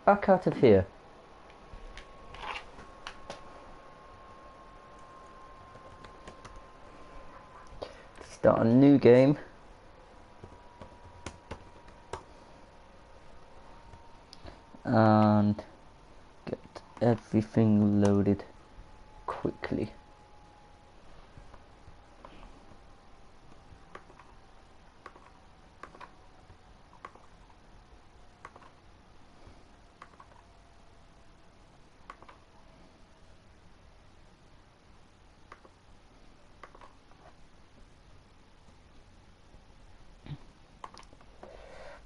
back out of here. Start a new game. And get everything loaded quickly.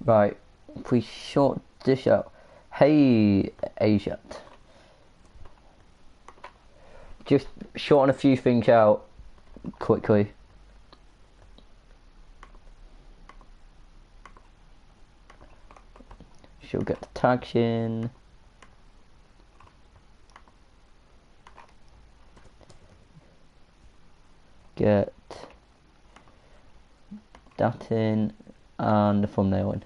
Right, if we sort this out. Hey, Asia. Just shorten a few things out quickly. She'll get the tags in. Get that in and the thumbnail in.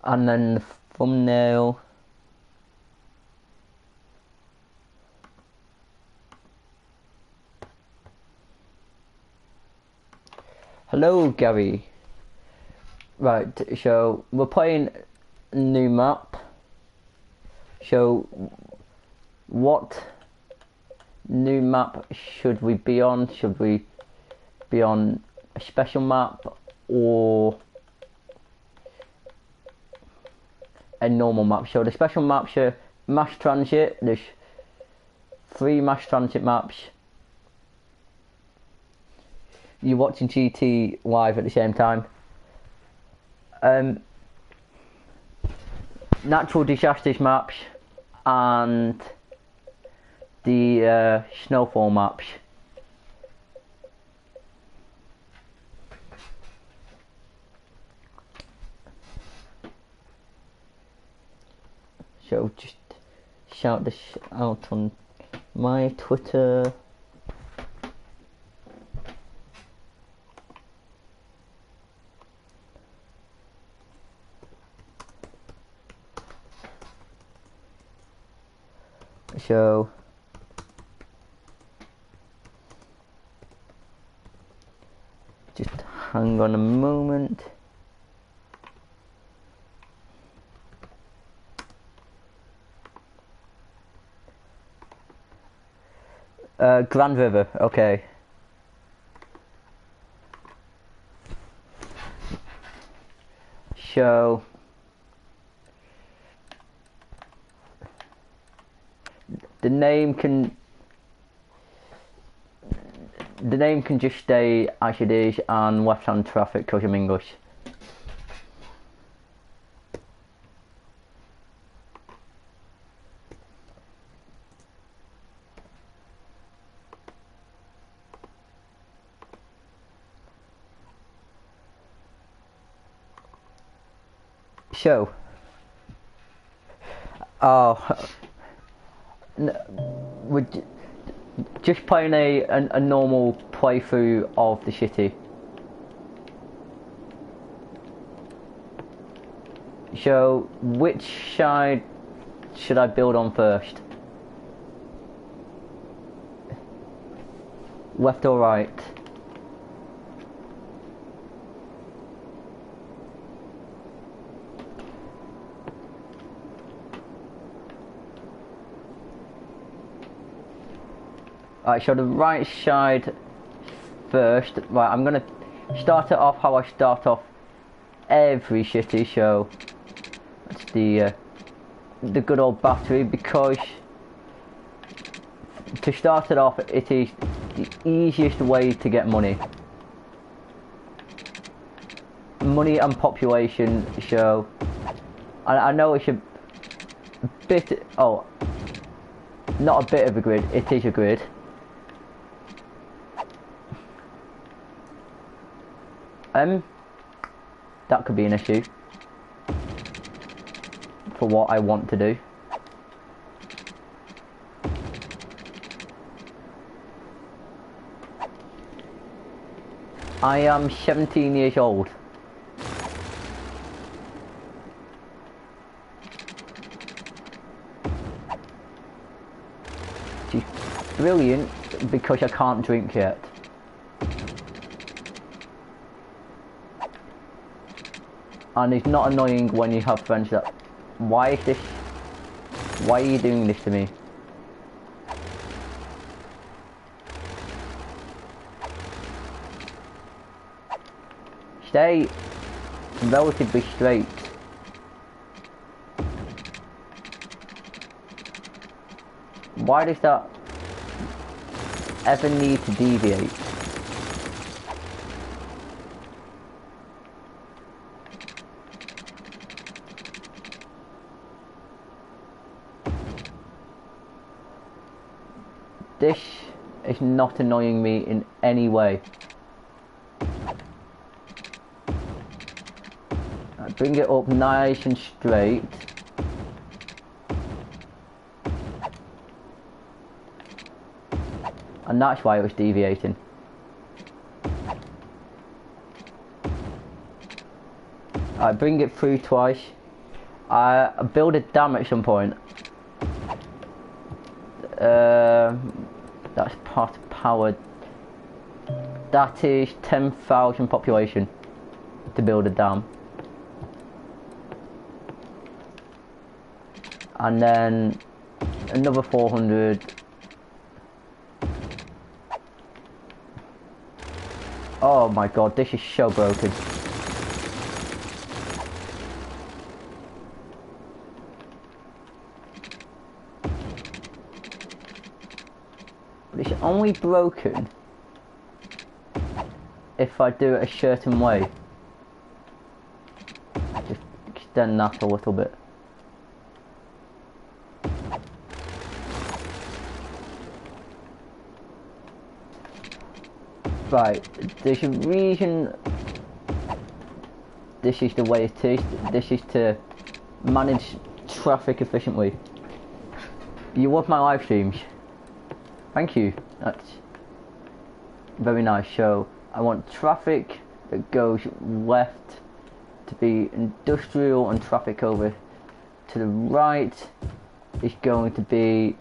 And then the thumbnail. Hello, Gary. Right, so we're playing a new map. So, what new map should we be on? Should we be on a special map or a normal map? So the special maps are mass transit. There's 3 mass transit maps. You're watching GT live at the same time. Natural disasters maps and the snowfall maps. So just shout this out on my Twitter. So just hang on a moment. Grand River, okay. So the name can just stay as it is and left hand traffic because I'm English. So, we're just playing a normal playthrough of the city. So, which side should I build on first? Left or right? Alright, so the right side first. Right, I'm gonna start it off how I start off every city. So that's the good old battery, because to start it off, it is the easiest way to get money. Money and population. So I know it's a bit. Oh, not a bit of a grid. It is a grid. That could be an issue for what I want to do. I am 17 years old. She's brilliant because I can't drink yet. And it's not annoying when you have friends that... Why is this... Why are you doing this to me? Stay relatively straight. Why does that ever need to deviate? This is not annoying me in any way. Bring it up nice and straight. And that's why it was deviating. I bring it through twice. I build a dam at some point. That's part of power. That is 10,000 population to build a dam. And then another 400. Oh my god, this is so broken. But it's only broken if I do it a certain way. Just extend that a little bit. Right, there's a reason this is the way it is. This is to manage traffic efficiently. You love my live streams. Thank you. That's very nice. So I want traffic that goes left to be industrial, and traffic over to the right is going to be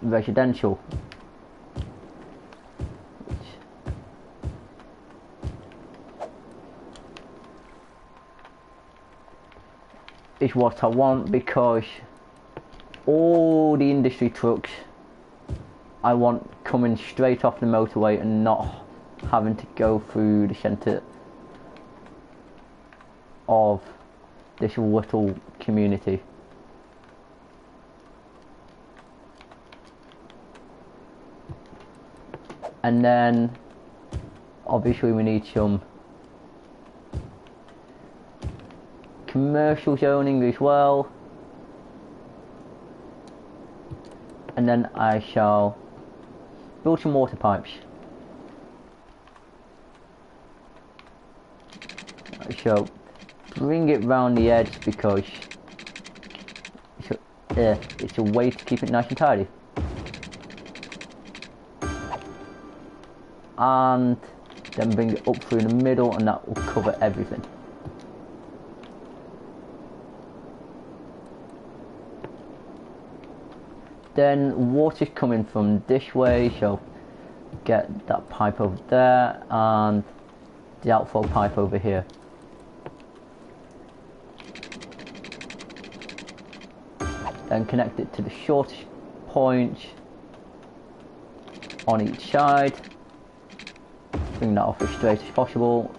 residential. Is what I want, because all the industry trucks I want coming straight off the motorway and not having to go through the centre of this little community. And then obviously we need some commercial zoning as well, and then I shall build some water pipes. I shall bring it round the edge because it's a way to keep it nice and tidy. And then bring it up through the middle, and that will cover everything. Then water's coming from this way, so get that pipe over there and the outflow pipe over here. Then connect it to the shortest point on each side. Bring that off as straight as possible.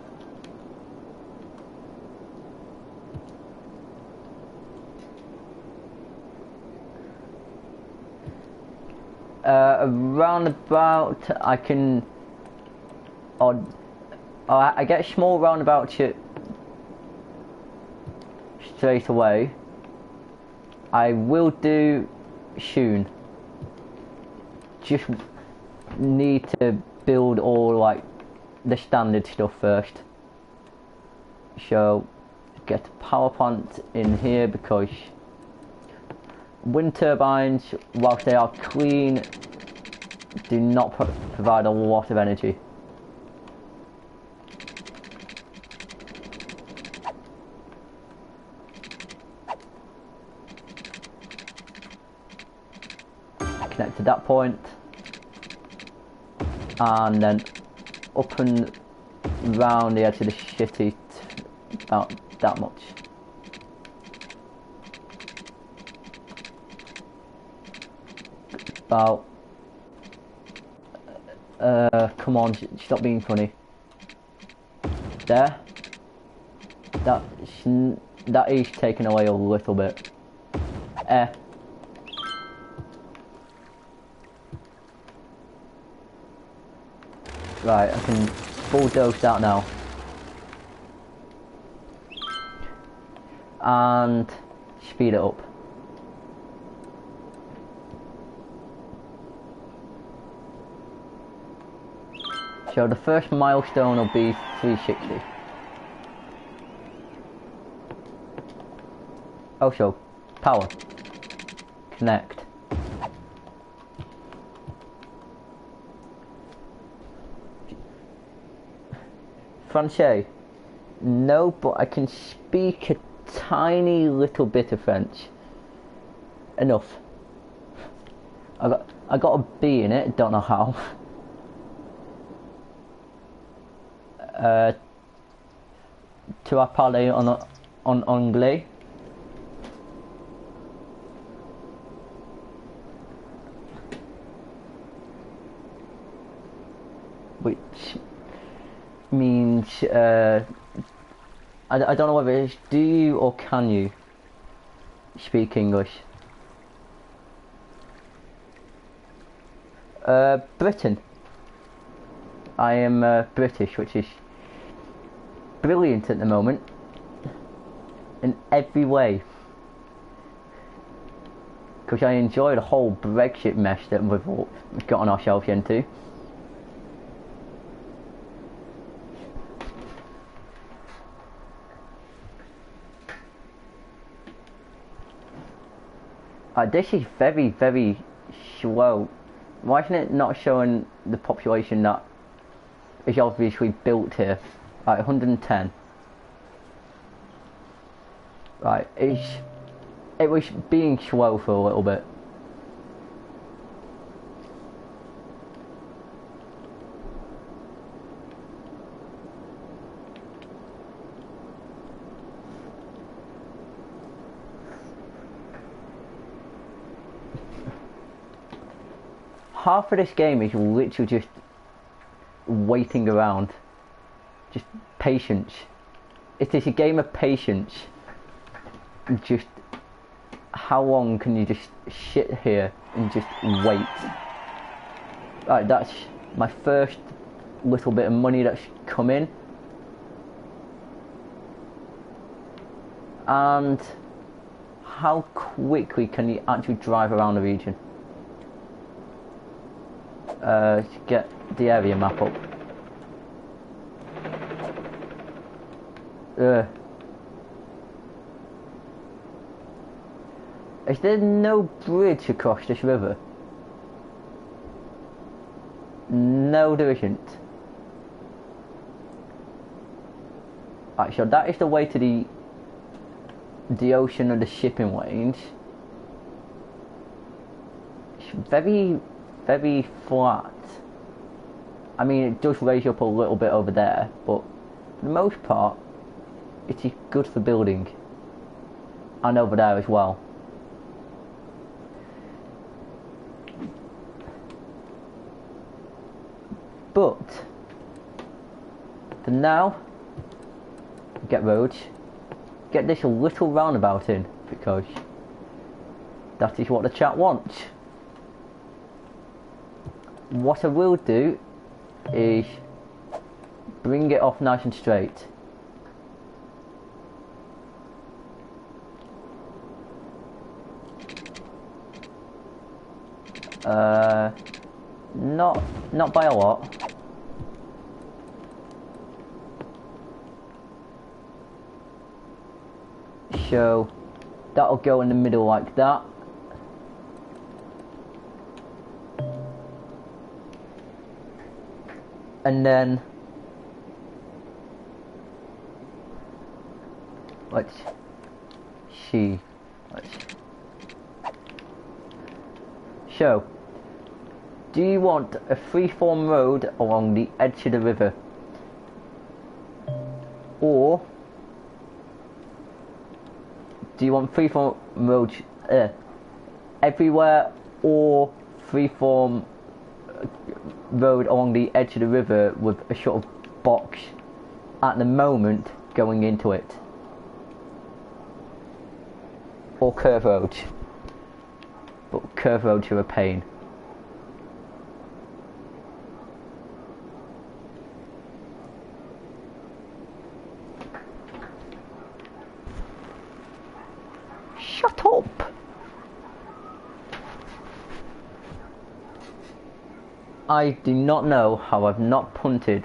Around about, I can, I get a small roundabout shit straight away. I will do soon. Just need to build all like the standard stuff first. So get a power plant in here, because wind turbines, whilst they are clean, do not provide a lot of energy. connect to that point, and then up and round the edge of the shitty about that much. About come on, stop being funny. There. That is taken away a little bit. Right, I can bulldoze that now. And speed it up. So the first milestone will be 360. Also, power. Connect. Francais? No, but I can speak a tiny little bit of French. Enough. I got a B in it, don't know how. Tu as parlé en anglais? Which means I don't know whether it's do you or can you speak English? Britain. I am British, which is brilliant at the moment in every way, because I enjoy the whole Brexit mess that we've gotten ourselves into. This is very, very slow. Why isn't it not showing the population that is obviously built here? Right, 110. Right, it was being slow for a little bit. Half of this game is literally just waiting around. Just patience. It is a game of patience. Just how long can you just sit here and just wait? Right, that's my first little bit of money that's come in. And how quickly can you actually drive around the region? Get the area map up. Is there no bridge across this river? No, there isn't. Right, so that is the way to the ocean and the shipping lanes. It's very, very flat. I mean, it does raise up a little bit over there, but for the most part, it is good for building. And over there as well. But for now, get roads, get this little roundabout in, because that is what the chat wants. What I will do is bring it off nice and straight. Not by a lot. So that'll go in the middle like that. And then let's see. So Do you want a freeform road along the edge of the river? Or do you want freeform roads everywhere, or freeform road along the edge of the river with a sort of box at the moment going into it? Or curve roads? But curve roads are a pain. Shut up! I do not know how I've not punted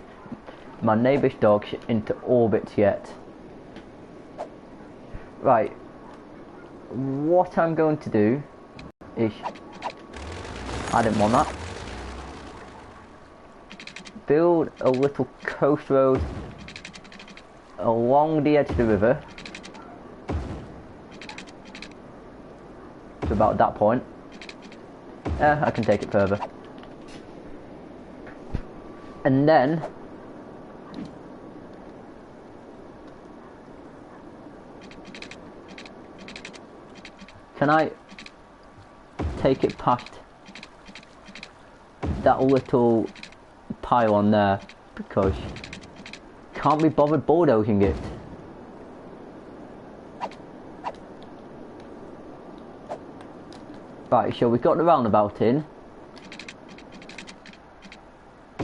my neighbour's dogs into orbit yet. Right. What I'm going to do is... I didn't want that. Build a little coast road along the edge of the river. To about that point. I can take it further. And then can I take it past that little pylon there, because can't be bothered bulldozing it. Right, so we've got the roundabout in.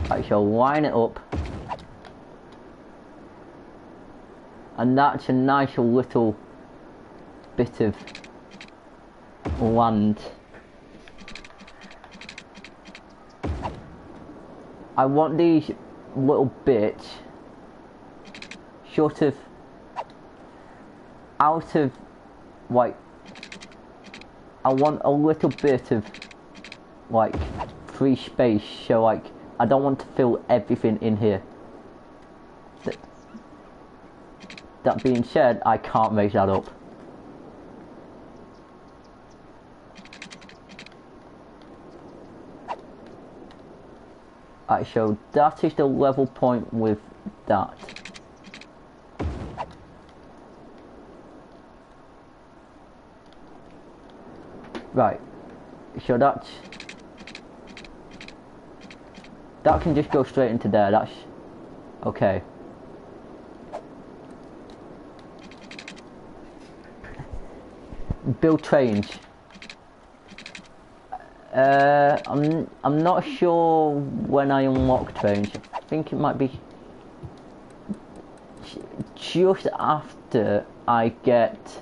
Right, so line it up. And that's a nice little bit of land. I want these little bits sort of out of, like, I want a little bit of like free space, so like I don't want to fill everything in here. That being said, I can't raise that up. Right, so that is the level point with that. Right, so that can just go straight into there, that's okay. Build trains. I'm not sure when I unlock trains. I think it might be just after I get...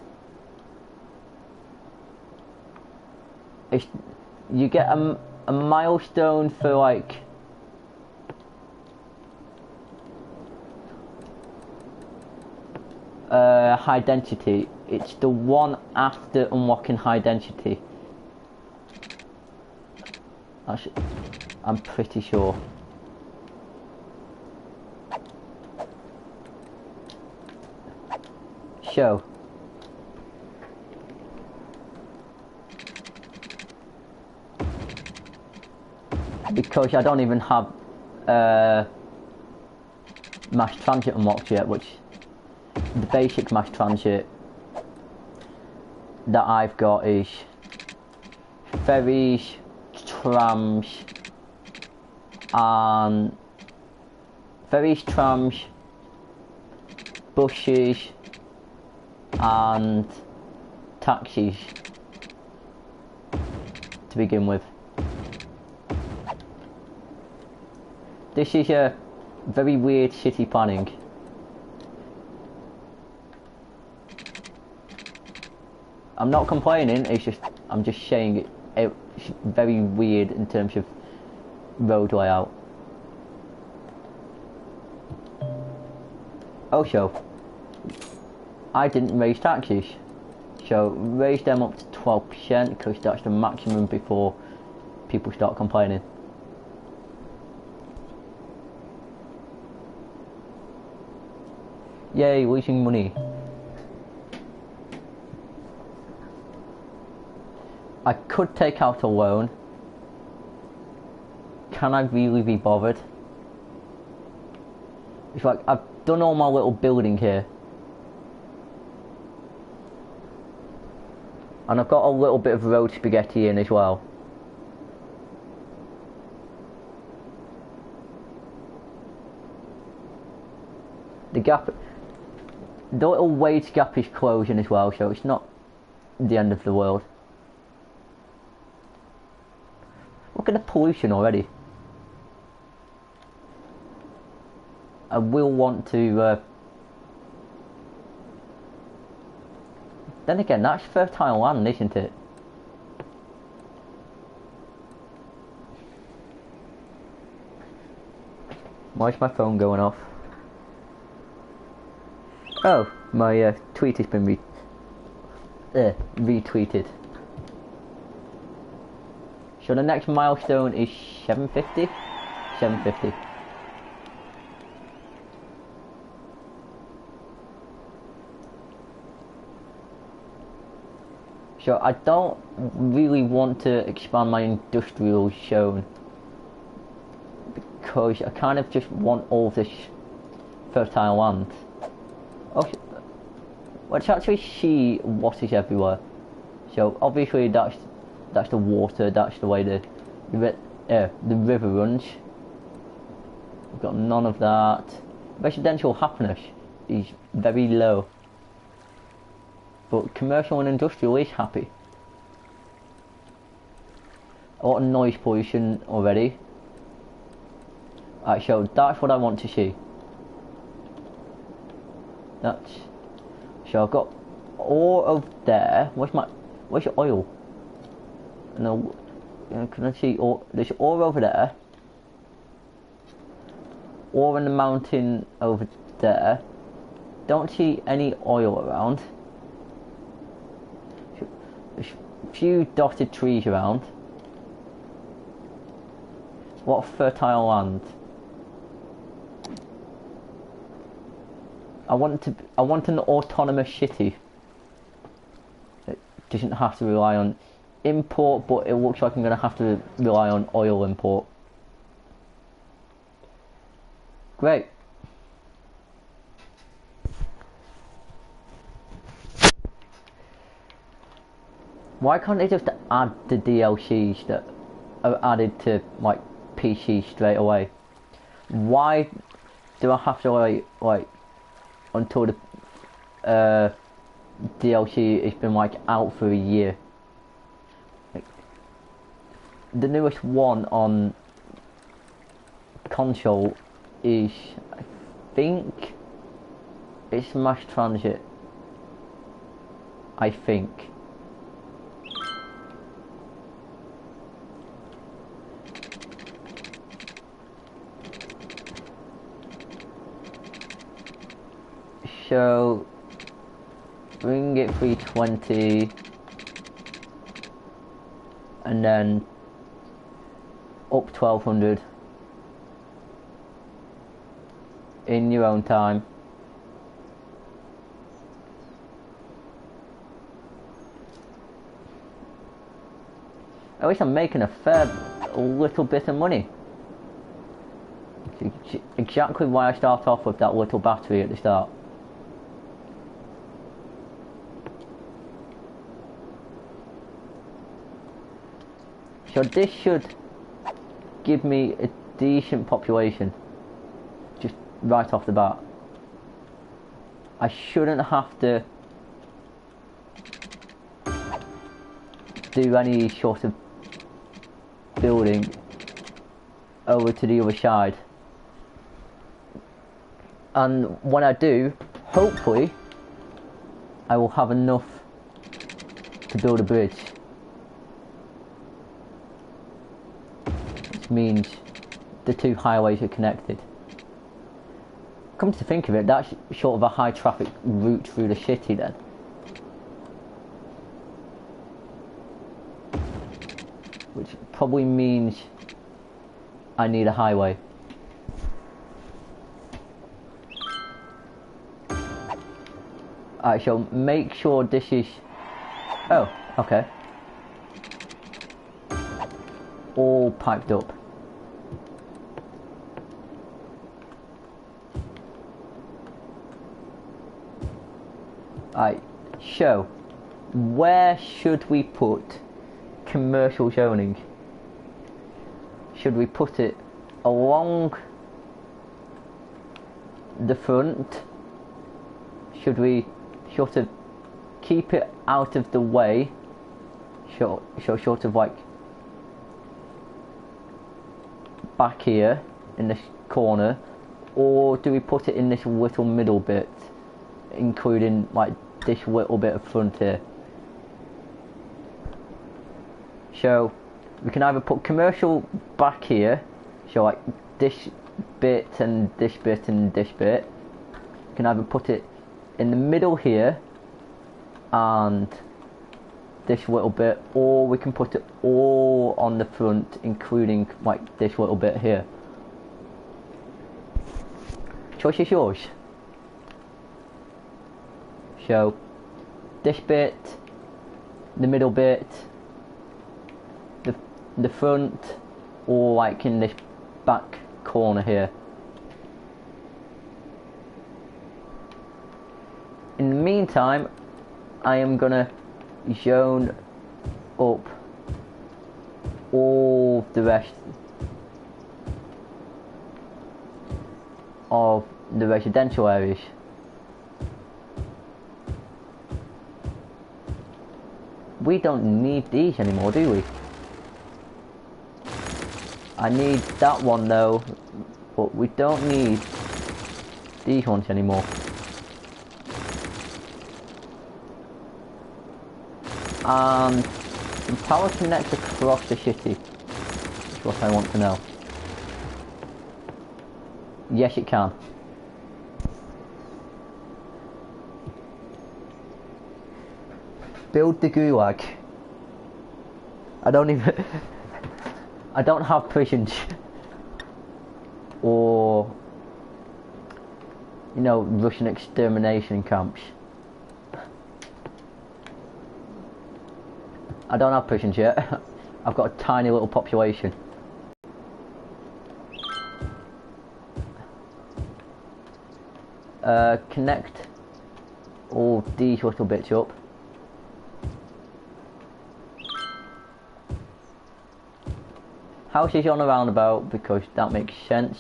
you get a milestone for like high density. It's the one after unlocking high density. I'm pretty sure. So because I don't even have mass transit unlocked yet, which the basic mass transit that I've got is ferries, trams, and buses, and taxis to begin with. This is a very weird city planning. I'm not complaining, I'm just saying it's very weird in terms of road layout. Also, I didn't raise taxes, so raise them up to 12% because that's the maximum before people start complaining. Yay, losing money. I could take out a loan. can I really be bothered? It's like, I've done all my little building here. And I've got a little bit of road spaghetti in as well. The gap, the little wage gap is closing as well, so it's not the end of the world. Look at the pollution already. I will want to... Then again, that's fertile land, isn't it? Why is my phone going off? Oh, my tweet has been retweeted. So the next milestone is 750? 750. So I don't really want to expand my industrial zone because I kind of just want all this fertile land. Oh, let's actually see what is everywhere. So obviously that's the water, that's the way the river runs. We've got none of that. Residential happiness is very low. But commercial and industrial is happy. A lot of noise pollution already. Alright, so that's what I want to see. That's... So I've got ore over there. Where's your oil? No, can I see ore? There's ore over there. Ore in the mountain over there. Don't see any oil around. There's a few dotted trees around. What a fertile land. I want an autonomous city that doesn't have to rely on import, but it looks like I'm going to have to rely on oil import. Great. Why can't they just add the DLCs that are added to like PC straight away? Why do I have to like until the DLC has been like out for a year? Like, the newest one on console is, I think, it's Smash Transit. I think. So we can get 320 and then up 1200 in your own time. At least I'm making a fair little bit of money. Exactly why I start off with that little battery at the start. So this should give me a decent population, just right off the bat. I shouldn't have to do any sort of building over to the other side. And when I do, hopefully, I will have enough to build a bridge. Means the two highways are connected. Come to think of it, that's sort of a high traffic route through the city then. Which probably means I need a highway. Alright, so make sure this is... Oh, okay. All piped up. Alright, so where should we put commercial zoning? Should we put it along the front? Should we sort of keep it out of the way? Sort of like back here in this corner, or do we put it in this little middle bit, including like this little bit of front here? So we can either put commercial back here, so like this bit and this bit and this bit. We can either put it in the middle here and this little bit, or we can put it all on the front, including like this little bit here. Choice is yours. So this bit, the middle bit, the front, or like in this back corner here. In the meantime, I am gonna zone up all the rest of the residential areas. We don't need these anymore, do we? I need that one though, but we don't need these ones anymore. And the power connects across the city, is what I want to know. Yes, it can. Build the gulag. I don't even... I don't have prisons. Or... you know, Russian extermination camps. I don't have prisons yet. I've got a tiny little population. Connect all these little bits up. House is on a roundabout because that makes sense.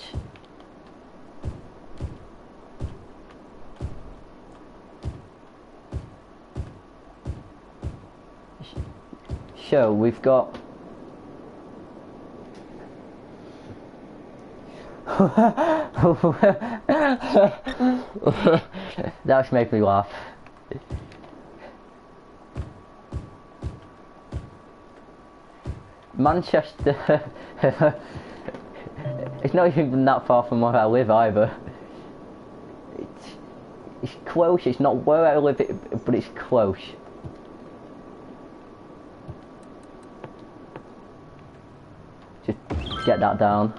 So we've got that's made me laugh. Manchester. It's not even that far from where I live either. It's close. It's not where I live, but it's close. Just get that down.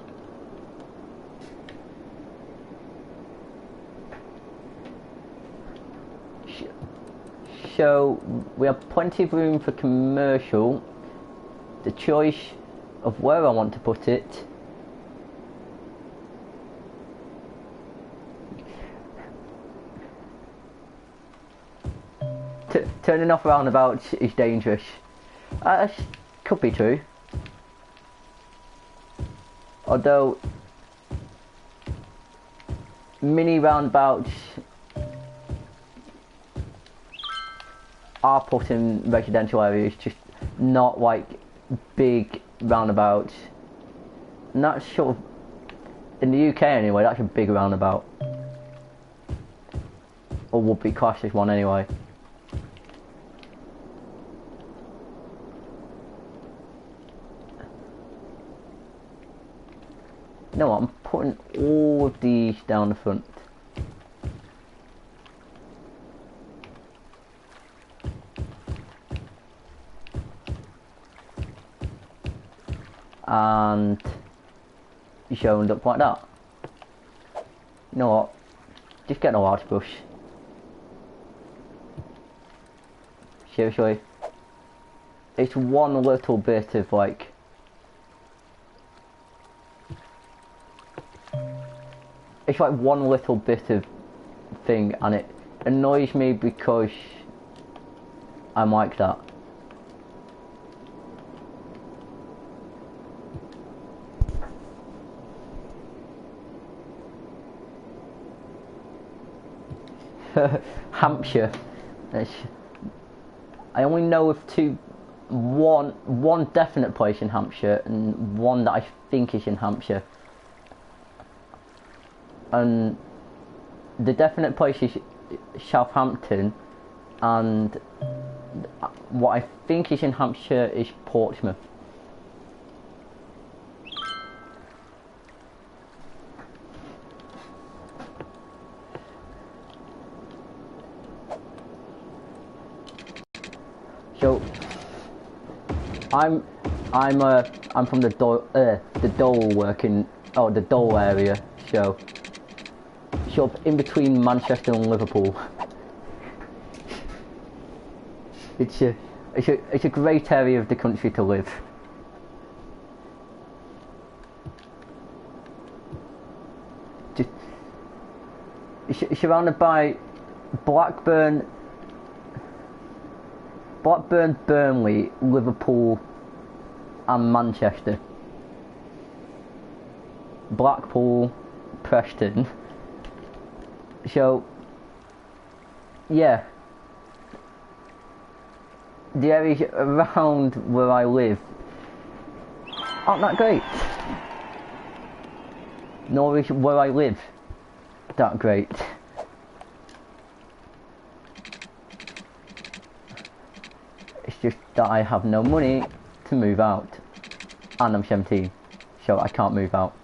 So we have plenty of room for commercial. The choice of where I want to put it turning off roundabouts is dangerous. Could be true. Although mini roundabouts are put in residential areas, just not like big roundabouts. And that's sort of, in the UK anyway, that's a big roundabout. Or would be classed as one anyway. You know what, I'm putting all of these down the front. And zoned up like that. You know what? Just get a large brush. Seriously. It's one little bit of like... it's like one little bit of thing and it annoys me because I'm like that. Hampshire. I only know of one definite place in Hampshire and one that I think is in Hampshire. And the definite place is Southampton, and what I think is in Hampshire is Portsmouth. So I'm from the Dole area, so sort of in between Manchester and Liverpool. It's a great area of the country to live. It's surrounded by Blackburn, Burnley, Liverpool and Manchester. Blackpool, Preston. So, yeah. The areas around where I live aren't that great. Nor is where I live that great. It's just that I have no money to move out, and I'm 17, so I can't move out.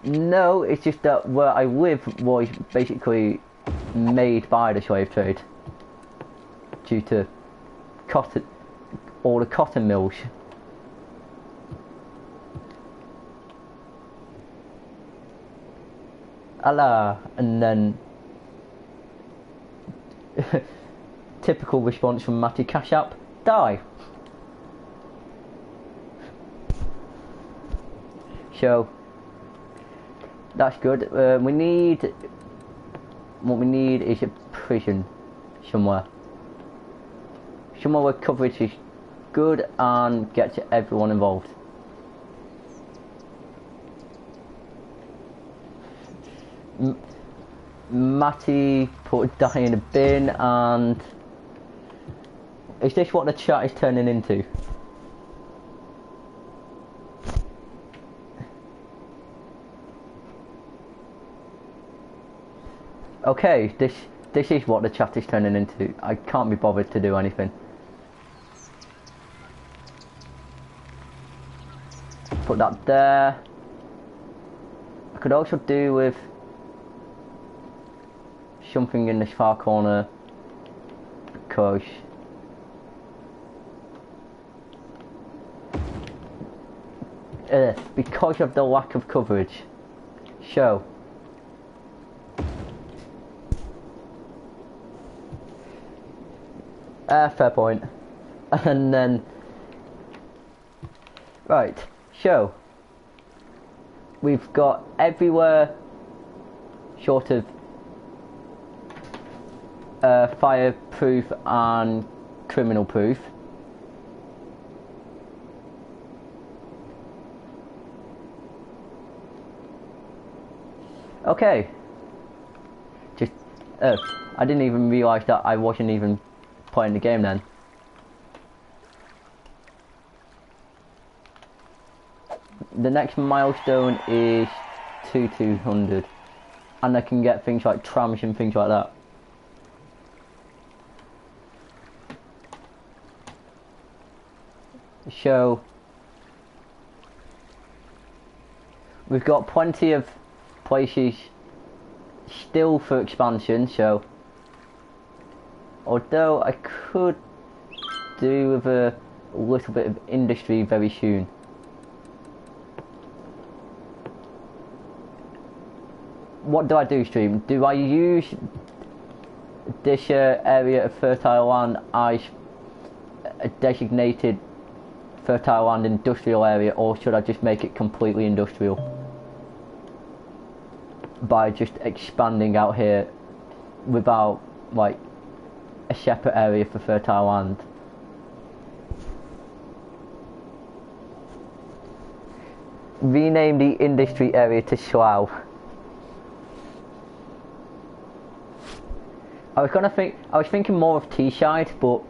No, it's just that where I live was basically made by the slave trade due to all the cotton mills. Allah, and then typical response from Matty Cash App, die. So that's good. What we need is a prison somewhere where coverage is good and gets everyone involved. Matty put die in a bin, and is this what the chat is turning into? Okay, this is what the chat is turning into. I can't be bothered to do anything. Put that there. I could also do with something in this far corner because of the lack of coverage. So fair point. And then right, so we've got everywhere short of fireproof and criminal proof. Okay. Just I didn't even realise that I wasn't even playing the game then. The next milestone is 200, and I can get things like trams and things like that. So we've got plenty of places still for expansion, so although I could do with a little bit of industry very soon. What do I do, stream? Do I use this area of fertile land as a designated fertile land industrial area, or should I just make it completely industrial by just expanding out here without like a separate area for fertile land? Rename the industry area to Slough. I was thinking more of Teesside, but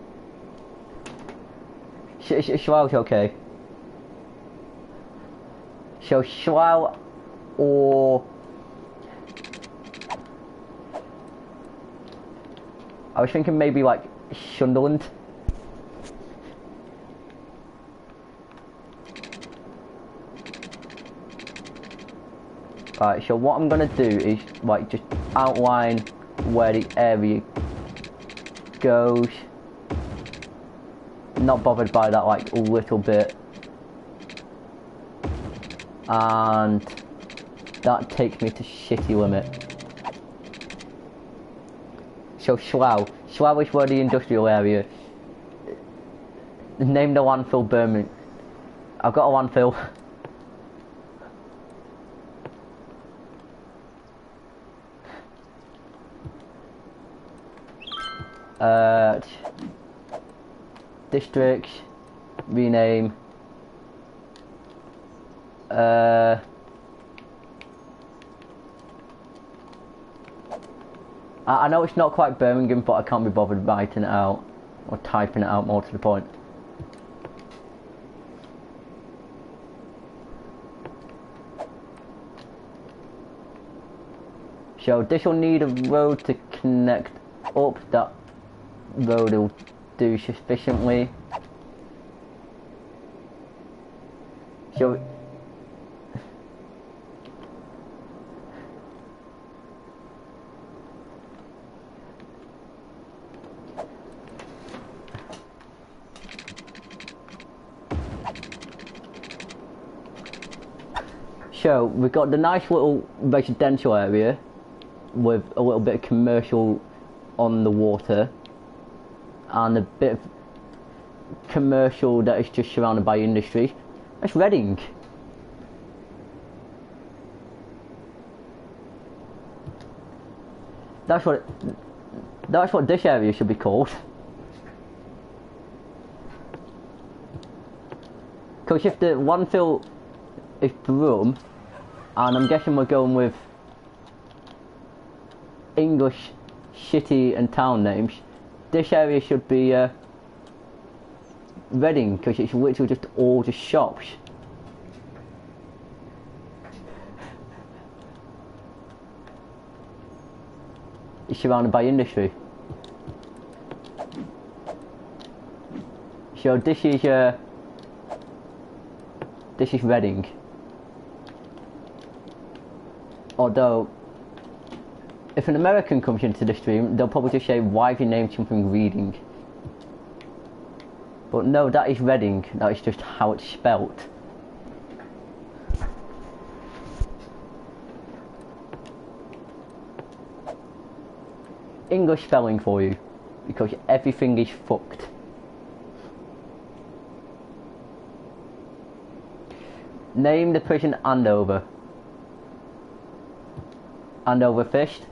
Slough's okay. So Slough, or I was thinking maybe like Sunderland. Right, so what I'm gonna do is like just outline where the area goes. Not bothered by that like a little bit. And that takes me to city limit. So Slough is where the industrial area. Name the landfill Birmingham. I've got a landfill. Districts, rename. I know it's not quite Birmingham, but I can't be bothered writing it out or typing it out, more to the point. So this will need a road to connect up. That road will do sufficiently. So we've got the nice little residential area with a little bit of commercial on the water, and a bit of commercial that is just surrounded by industry. That's Reading. That's what this area should be called. Because if the landfill is Brum, and I'm guessing we're going with English city and town names, this area should be Reading, because it's literally just all just shops. It's surrounded by industry. So this is Reading. Although, if an American comes into the stream, they'll probably just say, why have you named something Reading? But no, that is Reading. That is just how it's spelt. English spelling for you, because everything is fucked. Name the prison Andover. Andover fished.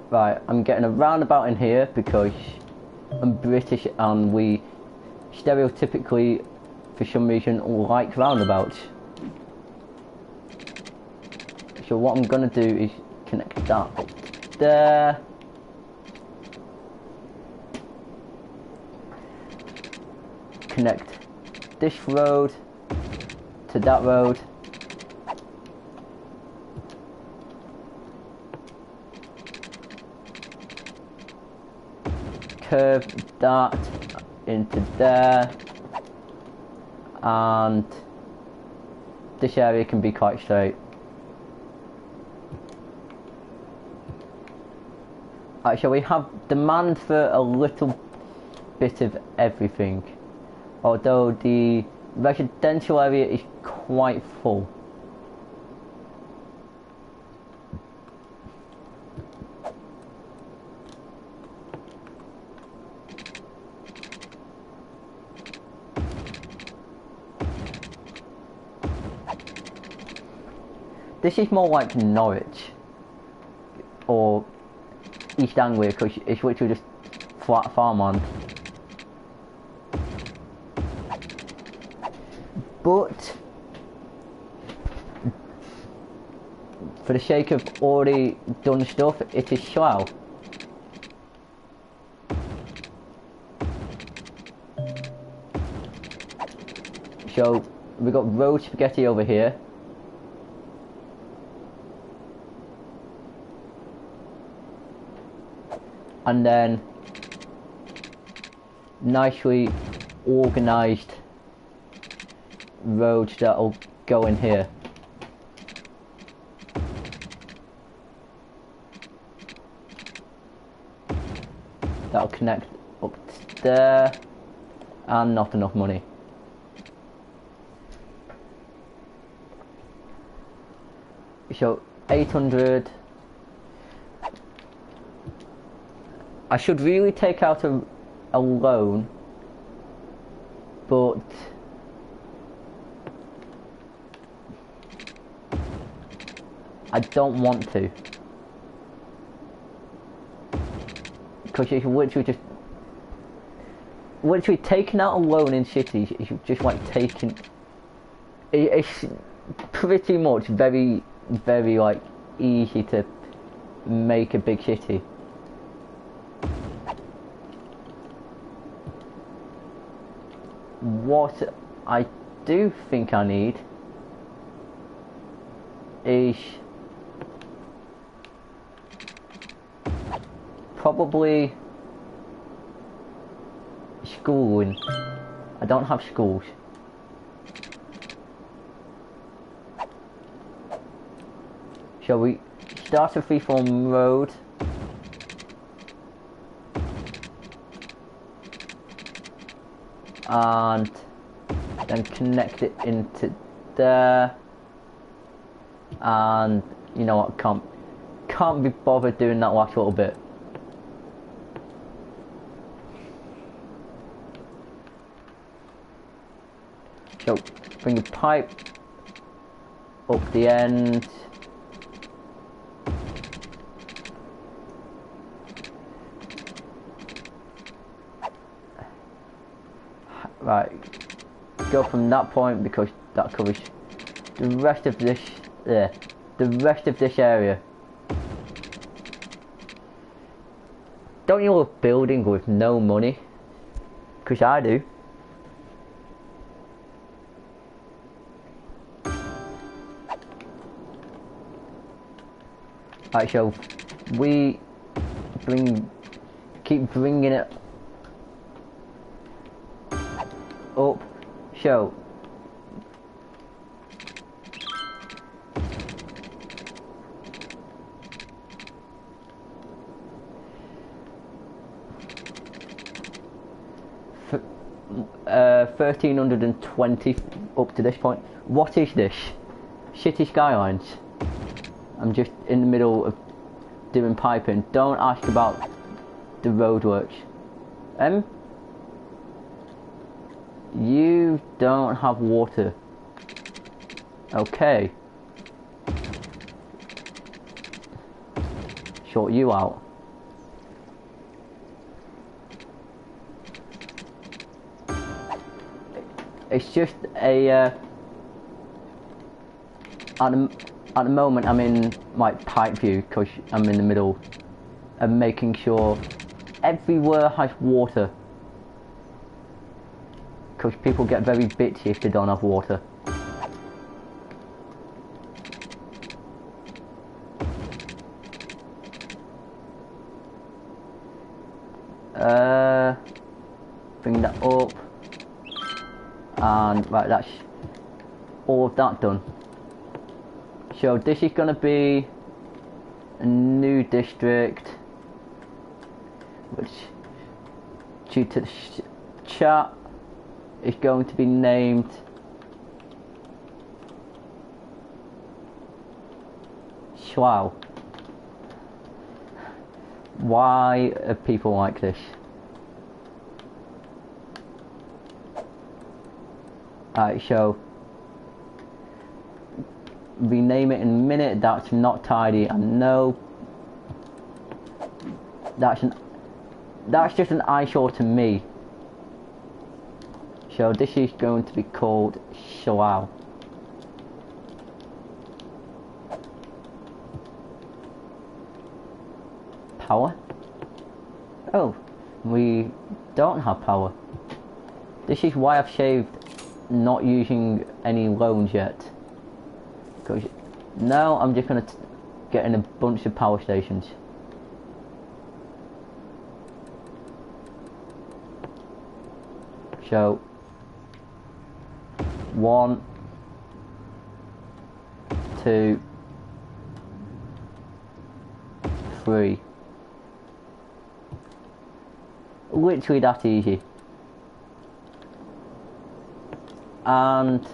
Right, I'm getting a roundabout in here because I'm British and we stereotypically, for some reason, like roundabouts. So what I'm gonna do is connect that up there. Connect this road to that road. Curve that into there, and this area can be quite straight. Right, so we have demand for a little bit of everything, although the residential area is quite full. This is more like Norwich or East Anglia because it's literally just flat farmland. But for the sake of already done stuff, it is Slough. So we got road spaghetti over here. And then nicely organised roads that'll go in here. That'll connect up to there, and not enough money. So 800. I should really take out a loan, but I don't want to, because it's literally taking out a loan in cities is just like taking. It's pretty much very like easy to make a big city. What I do think I need is probably schooling. I don't have schools. Shall we start a freeform road? And then connect it into there. And you know what, can't be bothered doing that last little bit. So bring a pipe up the end. Right, go from that point because that covers the rest of this. The rest of this area. Don't you love building with no money? Because I do. Right, so we keep bringing it up. So for 1320 up to this point. What is this? City Skylines. I'm just in the middle of doing piping. Don't ask about the roadworks. You don't have water. Okay. Sort you out. It's just a at the moment I'm in like pipe view because I'm in the middle of making sure everywhere has water, because people get very bitchy if they don't have water. Bring that up, and right, that's all of that done. So this is going to be a new district, which due to the chat is going to be named Slough. Why are people like this? Alright, so rename it in a minute. That's not tidy. I know. That's just an eyesore to me. So this is going to be called Slough. Power? Oh, we don't have power. This is why I've saved not using any loans yet. Because now I'm just gonna get in a bunch of power stations. So 1, 2, 3. Literally that easy. And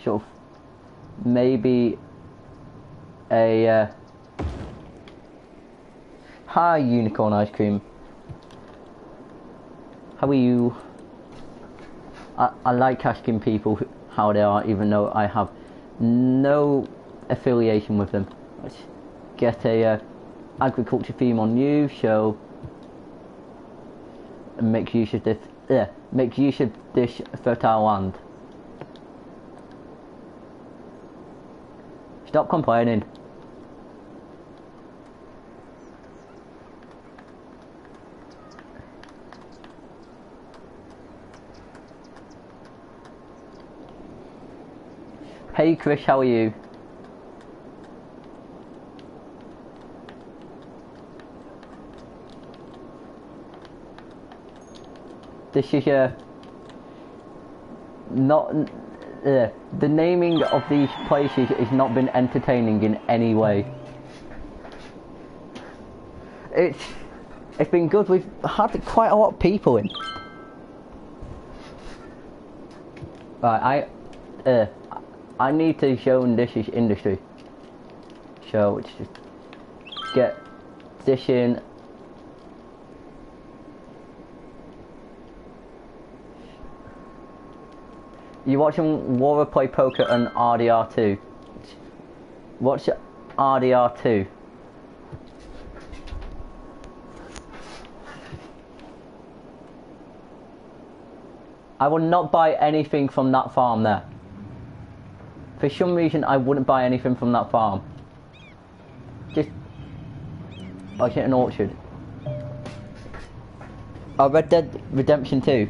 sort of maybe a hi unicorn ice cream. How are you? I like asking people how they are, even though I have no affiliation with them. Let's get a agriculture theme on you, so make use of this. Make use of this fertile land. Stop complaining. Hey Chris, how are you? This is not the naming of these places has not been entertaining in any way. It's been good. We've had quite a lot of people in. Right, I need to show this is industry. So let's just get this in. You watching Laura play poker and RDR2? What's RDR2? I will not buy anything from that farm there. For some reason I wouldn't buy anything from that farm. Just... I hit an orchard. Oh, Red Dead Redemption 2.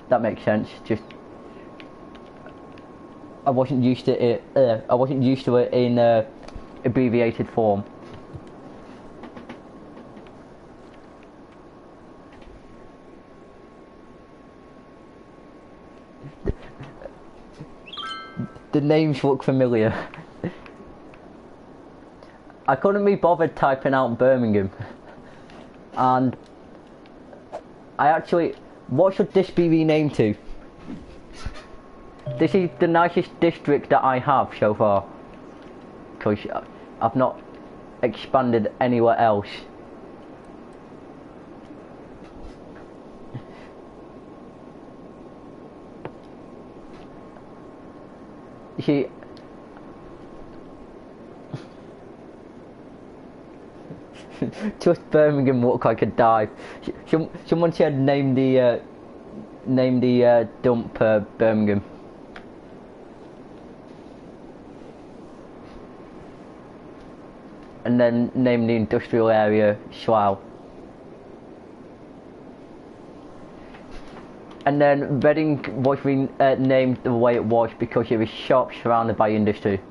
That makes sense. Just I wasn't used to it. I wasn't used to it in abbreviated form. The names look familiar. I couldn't be bothered typing out Birmingham, and I actually. What should this be renamed to? This is the nicest district that I have so far, because I've not expanded anywhere else. You see, just Birmingham looked like a dive. Someone said name the dump Birmingham. And then name the industrial area Slough. And then Reading was named the way it was because it was shops surrounded by industry.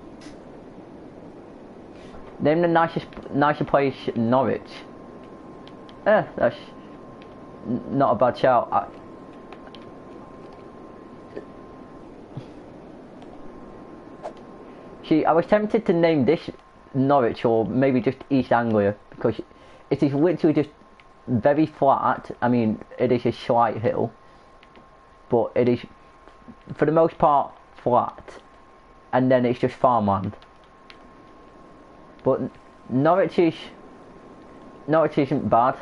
Name the nicer place Norwich. That's not a bad shout. See, I was tempted to name this Norwich or maybe just East Anglia because it is literally just very flat. I mean, it is a slight hill, but it is for the most part flat, and then it's just farmland. But Norwich isn't bad.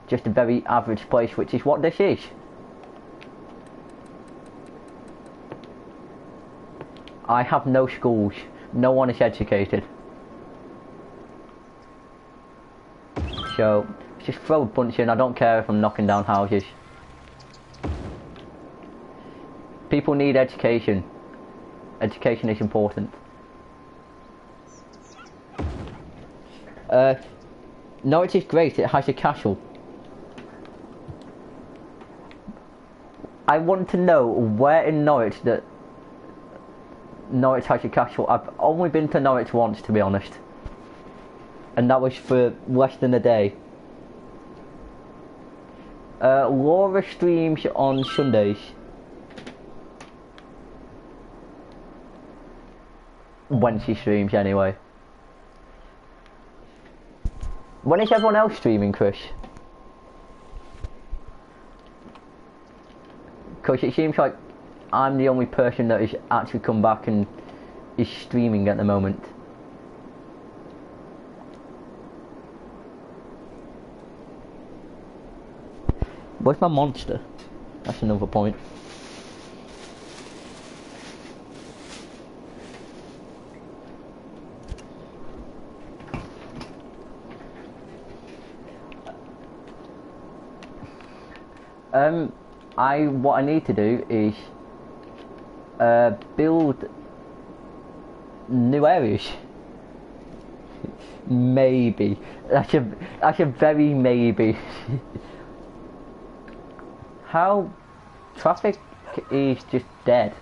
just a very average place, which is what this is. I have no schools. No one is educated. So, just throw a bunch in. I don't care if I'm knocking down houses. People need education. Education is important. Norwich is great. It has a castle. I want to know where in Norwich that Norwich has a castle. I've only been to Norwich once, to be honest, and that was for less than a day. Laura streams on Sundays. When she streams, anyway. When is everyone else streaming, Chris? Because it seems like I'm the only person that has actually come back and is streaming at the moment. Where's my monster? That's another point. What I need to do is build new areas. Maybe. That's a very maybe. How traffic is just dead.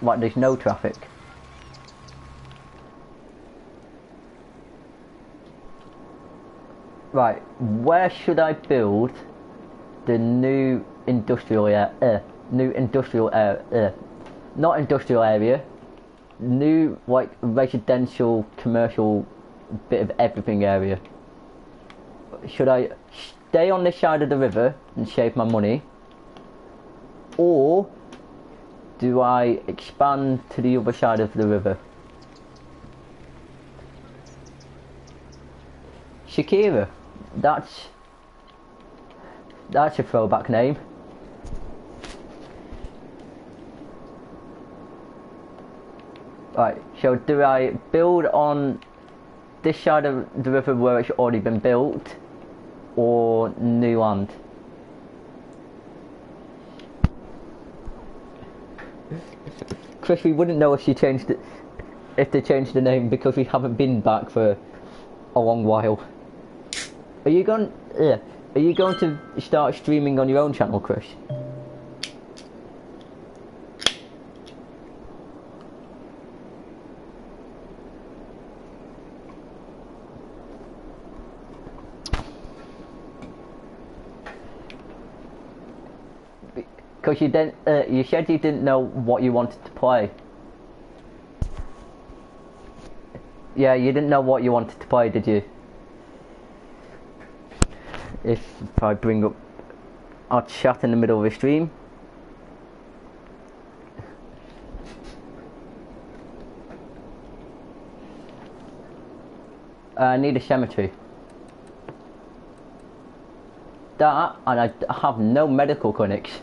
Like there's no traffic. Right, where should I build the new industrial area? Not industrial area. New like residential, commercial, bit of everything area. Should I stay on this side of the river and save my money? Or do I expand to the other side of the river? Shakira, that's a throwback name. Right, so do I build on this side of the river where it's already been built, or new land? Chris, we wouldn't know if she changed it, if they changed the name, because we haven't been back for a long while. Are you going to start streaming on your own channel, Chris? Because you said you didn't know what you wanted to play. Yeah, you didn't know what you wanted to play, did you? If I bring up our chat in the middle of the stream. I need a cemetery. That, and I have no medical clinics.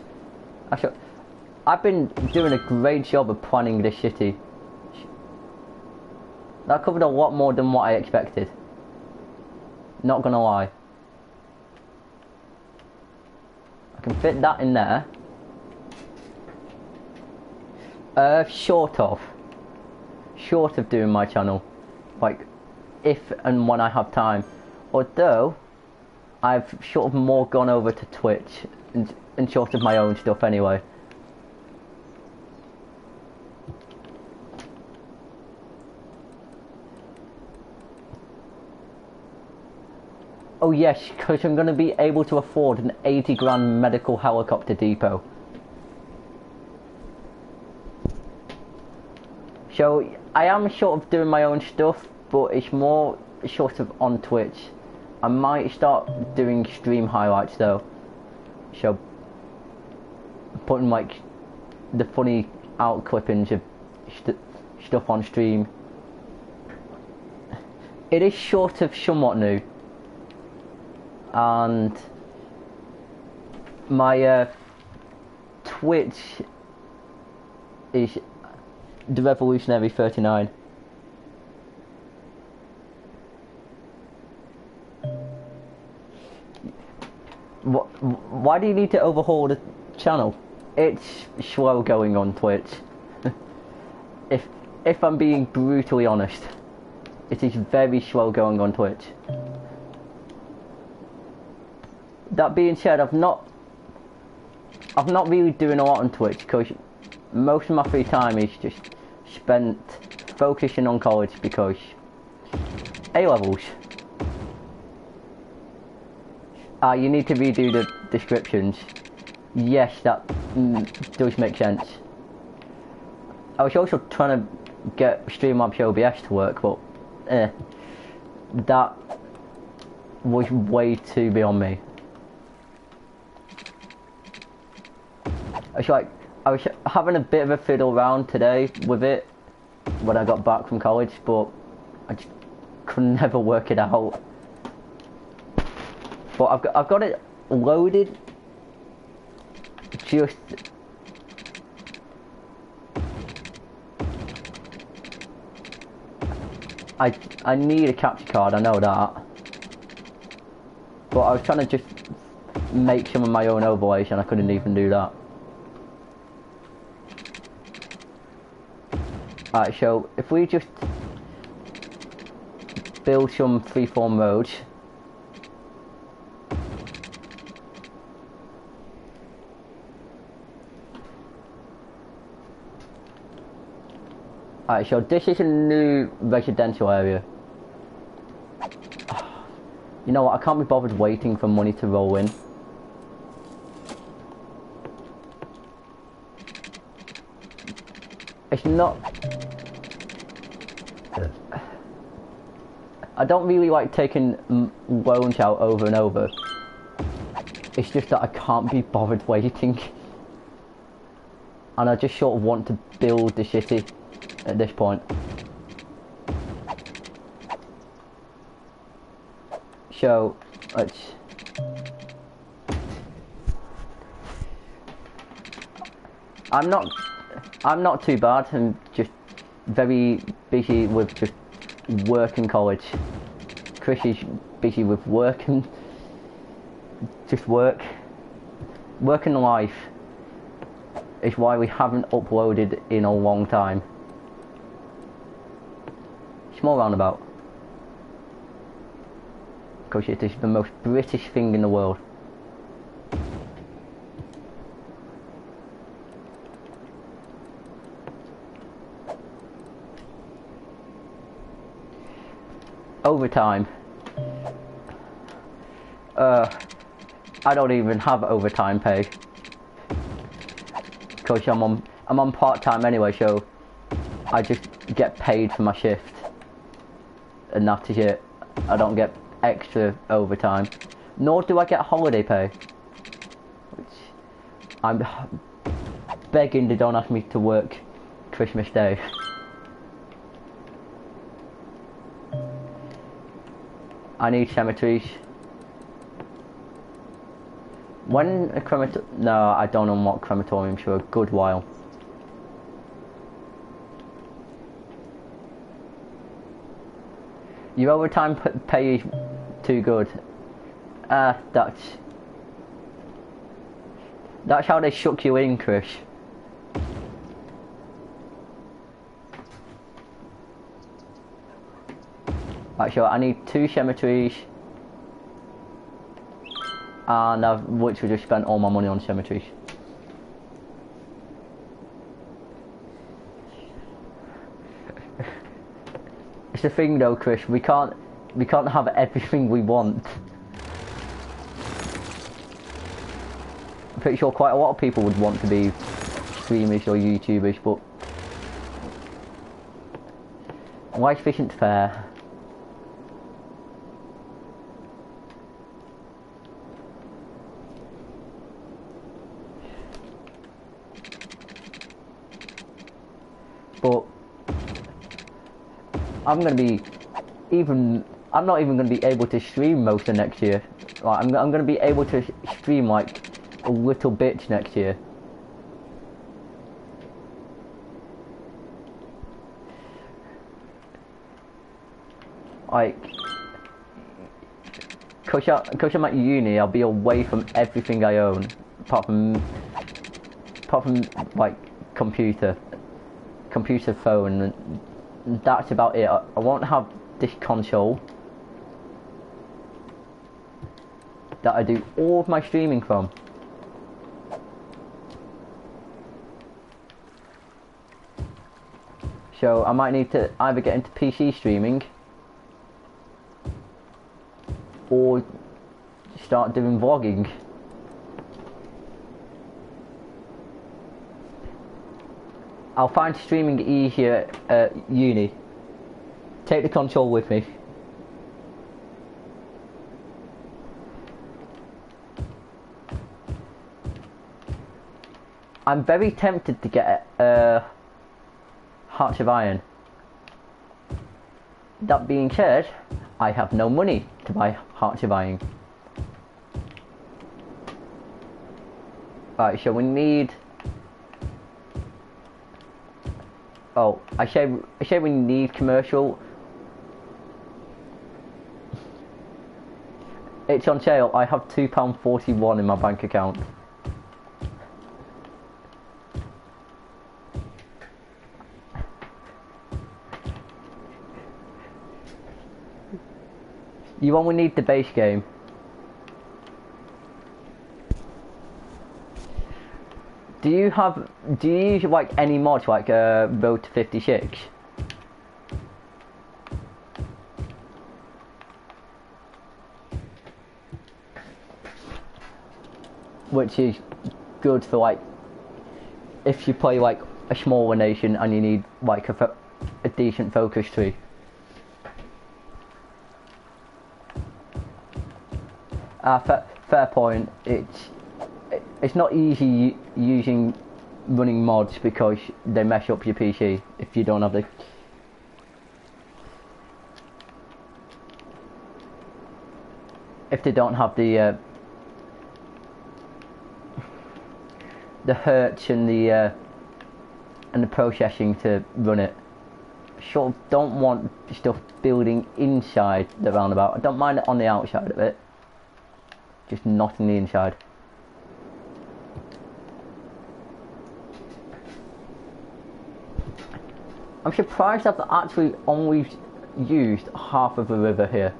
I've been doing a great job of planning this city. That covered a lot more than what I expected. Not gonna lie. I can fit that in there. Short of doing my channel. Like, if and when I have time. Although, I've sort of more gone over to Twitch and sort of my own stuff anyway. Oh yes, because I'm going to be able to afford an 80 grand medical helicopter depot. So, I am sort of doing my own stuff, but it's more sort of on Twitch. I might start doing stream highlights though. So, putting like the funny out clippings of stuff on stream. It is sort of somewhat new. And My Twitch is the Revolutionary 39. Why do you need to overhaul the channel? It's slow going on Twitch. If I'm being brutally honest, it is very slow going on Twitch. That being said, I'm not really doing a lot on Twitch because most of my free time is just spent focusing on college because A-levels. You need to redo the descriptions. Yes, that does make sense. I was also trying to get Streamlabs OBS to work, but that was way too beyond me. I was having a bit of a fiddle around today with it when I got back from college, but I just could never work it out. But I've got it loaded. Just I need a capture card, I know that. But I was trying to just make some of my own overlays and I couldn't even do that. Alright, so if we just build some freeform roads. Alright, so this is a new residential area. You know what, I can't be bothered waiting for money to roll in. It's not... I don't really like taking loans out over and over. It's just that I can't be bothered waiting. And I just sort of want to build the city at this point. So, let's... I'm not too bad. I'm just very busy with just work and college. Chris is busy with work and just work. Work and life is why we haven't uploaded in a long time. Small roundabout. Because it is the most British thing in the world. Overtime. I don't even have overtime pay. Because I'm on part-time anyway, so I just get paid for my shift. And that is it. I don't get extra overtime. Nor do I get holiday pay. Which I'm begging they don't ask me to work Christmas Day. I need cemeteries. When a crematorium... No, I don't unlock crematoriums for a good while. Your overtime pay is too good. That's how they shook you in, Chris. Right, so I need 2 cemeteries. And I've literally just spent all my money on cemeteries. It's the thing though, Chris, we can't have everything we want. I'm pretty sure quite a lot of people would want to be streamers or YouTubers, but life isn't fair. But I'm not even going to be able to stream most of next year. Like, I'm going to be able to stream like a little bitch next year. Like, cause I'm at uni, I'll be away from everything I own, apart from like computer, phone, and that's about it. I won't have this console that I do all of my streaming from. So I might need to either get into PC streaming or start doing vlogging. I'll find streaming easier at uni. Take the console with me. I'm very tempted to get Hearts of Iron. That being said, I have no money to buy Hearts of Iron. Right, so we need... Oh, I say we need commercial. It's on sale. I have £2.41 in my bank account. You only need the base game. Do you use like any mods like Road to 56? Which is good for like if you play like a smaller nation and you need like a decent focus tree. Fair point. It's not easy running mods because they mess up your PC if you don't have the... If they don't have the hertz and the processing to run it. Sort of don't want stuff building inside the roundabout. I don't mind it on the outside of it, just not in the inside. I'm surprised I've actually only used half of the river here.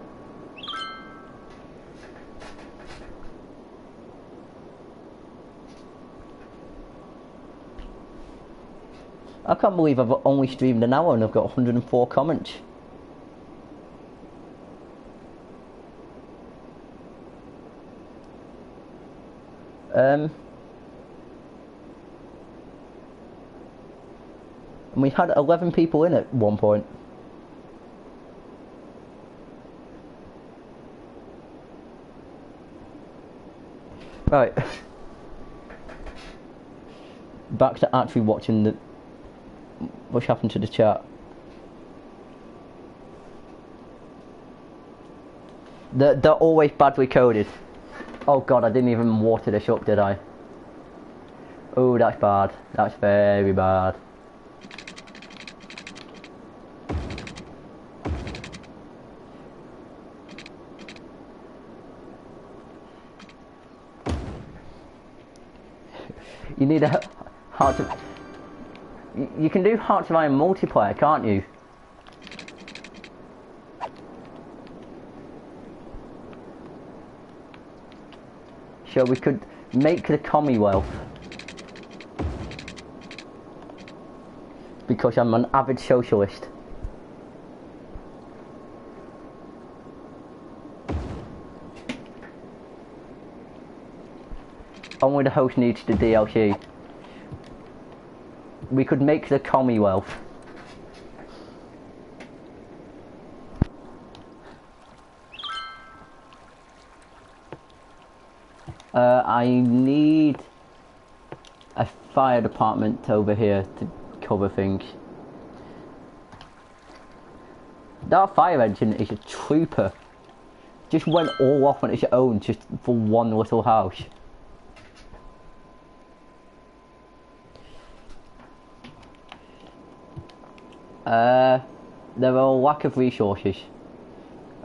I can't believe I've only streamed an hour and I've got 104 comments. And we had 11 people in at one point. Right. Back to actually watching the... What's happened to the chat? They're always badly coded. Oh god, I didn't even water this up, did I? Oh, that's bad. That's very bad. You need a Hearts of... You can do Hearts of Iron multiplayer, can't you? So we could make the Commonwealth. Because I'm an avid socialist. Only the host needs the DLC. We could make the Commonwealth. I need a fire department over here to cover things. That fire engine is a trooper. Just went all off on its own just for one little house. There are a lack of resources.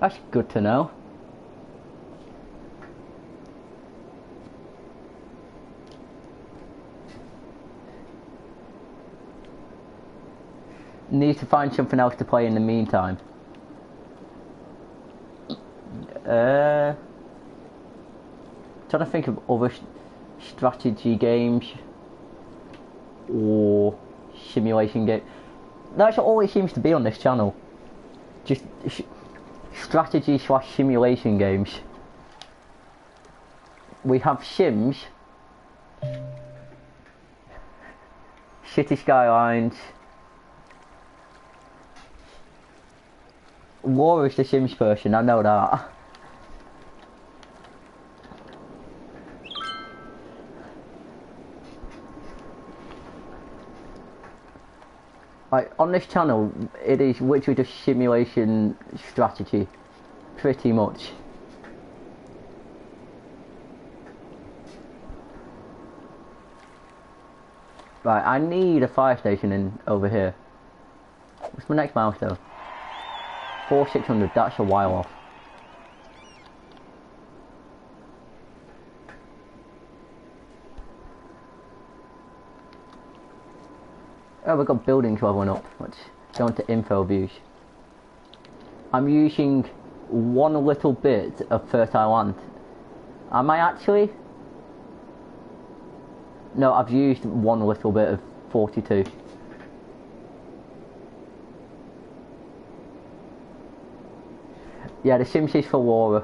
That's good to know. Need to find something else to play in the meantime. Trying to think of other strategy games or simulation games. That's all it seems to be on this channel. Just strategy / simulation games. We have Sims, City Skylines. War is the Sims person, I know that. Like, on this channel, it is literally just simulation strategy, pretty much. Right, I need a fire station in over here. What's my next milestone? 4600, that's a while off. Oh, we've got buildings leveling up. Let's go into info views. I'm using one little bit of fertile land. Am I actually? No, I've used one little bit of 42. Yeah, the Sims is for Laura.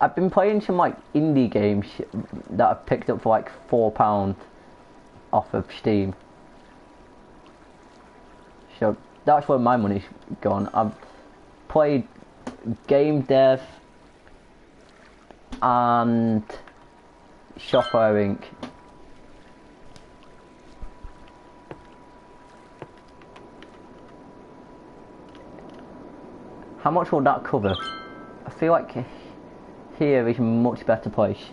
I've been playing some like indie games that I've picked up for like £4 off of Steam. So that's where my money's gone. I've played Game Dev and Software Inc. How much will that cover? I feel like here is a much better place.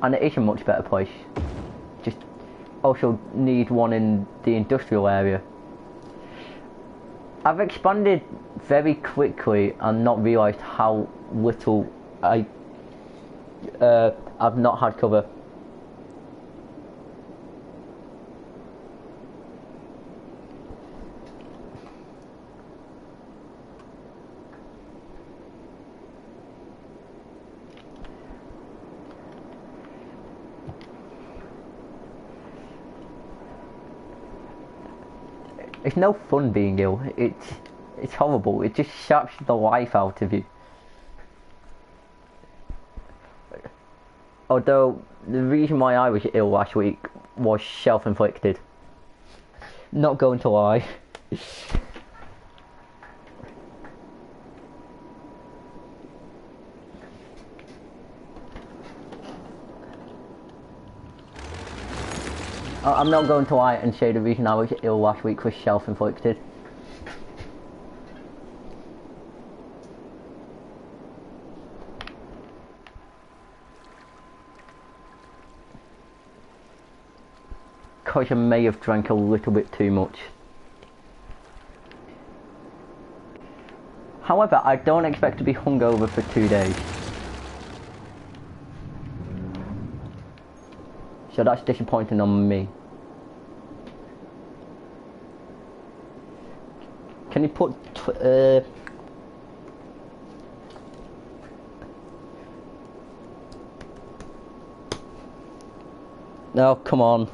And it is a much better place. Just also need one in the industrial area. I've expanded very quickly and not realised how little I've not had cover. It's no fun being ill. It's horrible. It just saps the life out of you. Although the reason why I was ill last week was self-inflicted. Not going to lie. I'm not going to lie and say the reason I was ill last week was self-inflicted. Because I may have drank a little bit too much. However, I don't expect to be hungover for 2 days. So that's disappointing on me. Can you put no, come on.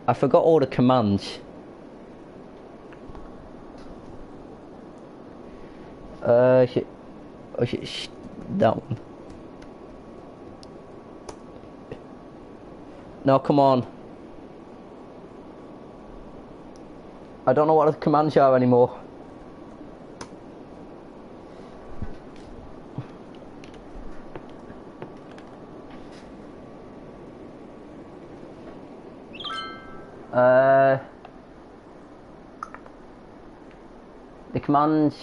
I forgot all the commands. Shit. Oh shit. That one. No, come on. I don't know what the commands are anymore. commands.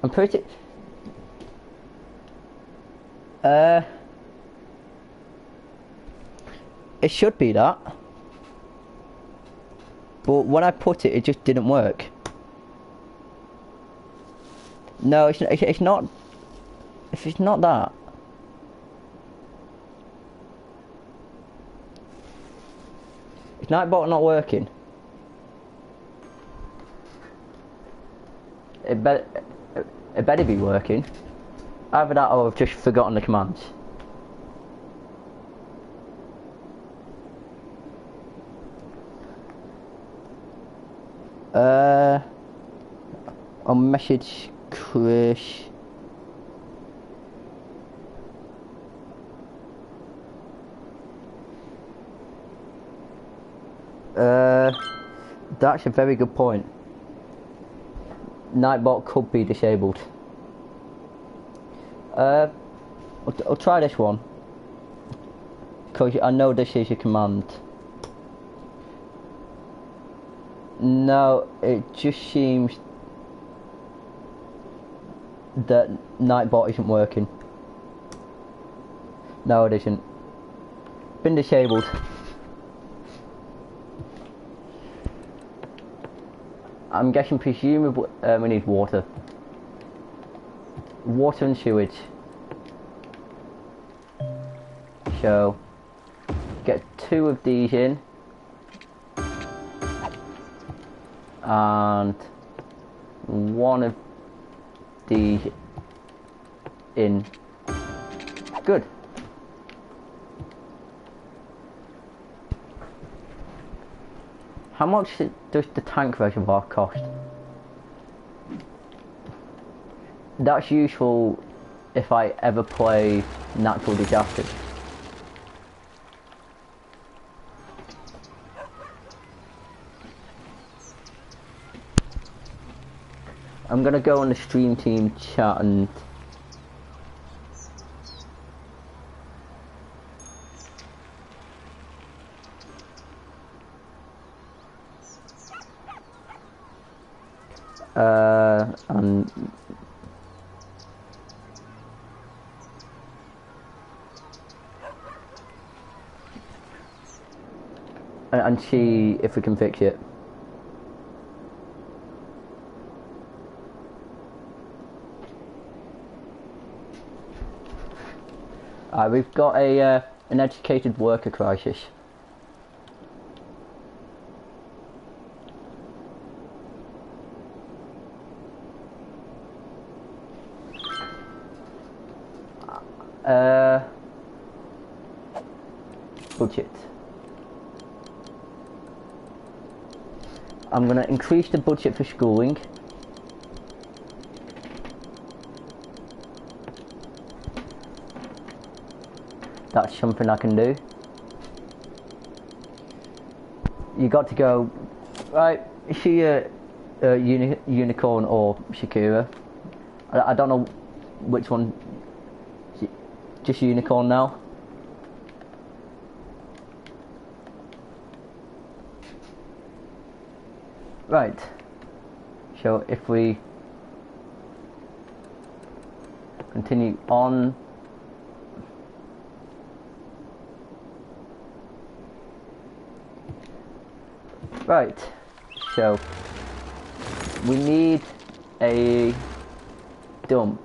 I'm pretty... It should be that. But when I put it, it just didn't work. No, it's not... If it's not that... Is Nightbot not working? It better be working. Either that or I've just forgotten the commands. I'll message Chris. That's a very good point. Nightbot could be disabled. I'll try this one. Because I know this is a command. No, it just seems that Nightbot isn't working. No, it isn't. Been disabled. I'm guessing presumably we need water. Water and sewage. So, get 2 of these in. And 1 of these in. Good. How much does the tank reservoir cost? That's useful if I ever play natural disasters. I'm gonna go on the stream team chat and and see if we can fix it. We've got a an educated worker crisis. Budget. I'm gonna increase the budget for schooling. That's something I can do. You got to go, right, is she a unicorn or Shakira? I don't know which one. Just unicorn now. Right. So if we continue on. Right, so we need a dump.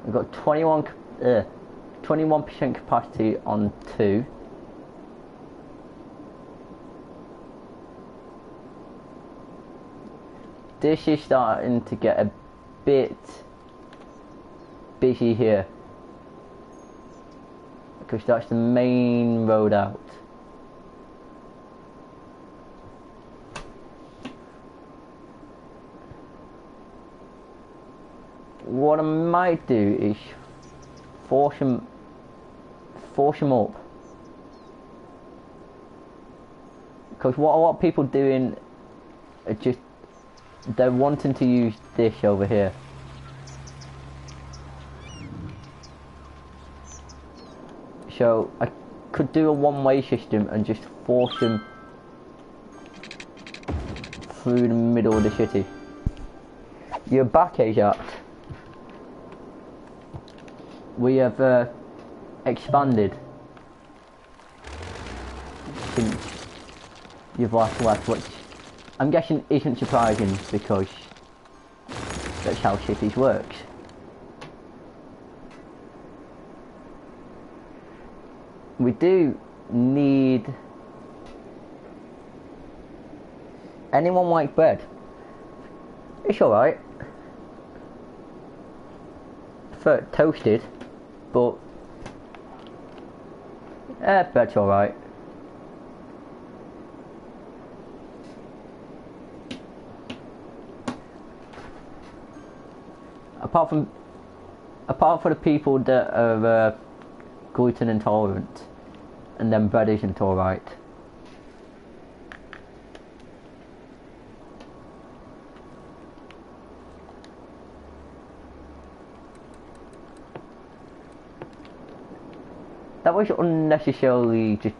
We've got 21% capacity on 2. This is starting to get a bit busy here because that's the main road out. What I might do is force him up, because what a lot of people doing are just they're wanting to use this over here. So could do a one-way system and just force them through the middle of the city. You're back, Ajax. We have expanded since you've last left, which I'm guessing isn't surprising because that's how cities works. We do need... Anyone like bread? It's alright. Prefer it toasted, but bread's alright. Apart from the people that are gluten intolerant, and then bread isn't alright. That was unnecessarily just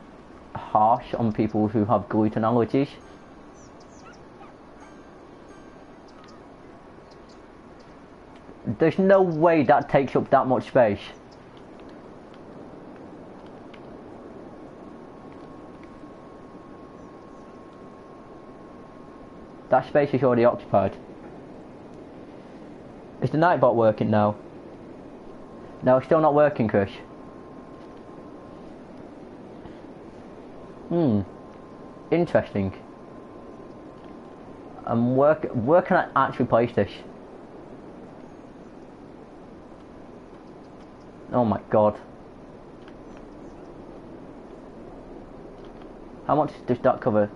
harsh on people who have gluten allergies. There's no way that takes up that much space. That space is already occupied. Is the nightbot working now? No, it's still not working, Chris. Interesting. Where can I actually place this? Oh my god. How much does that cover?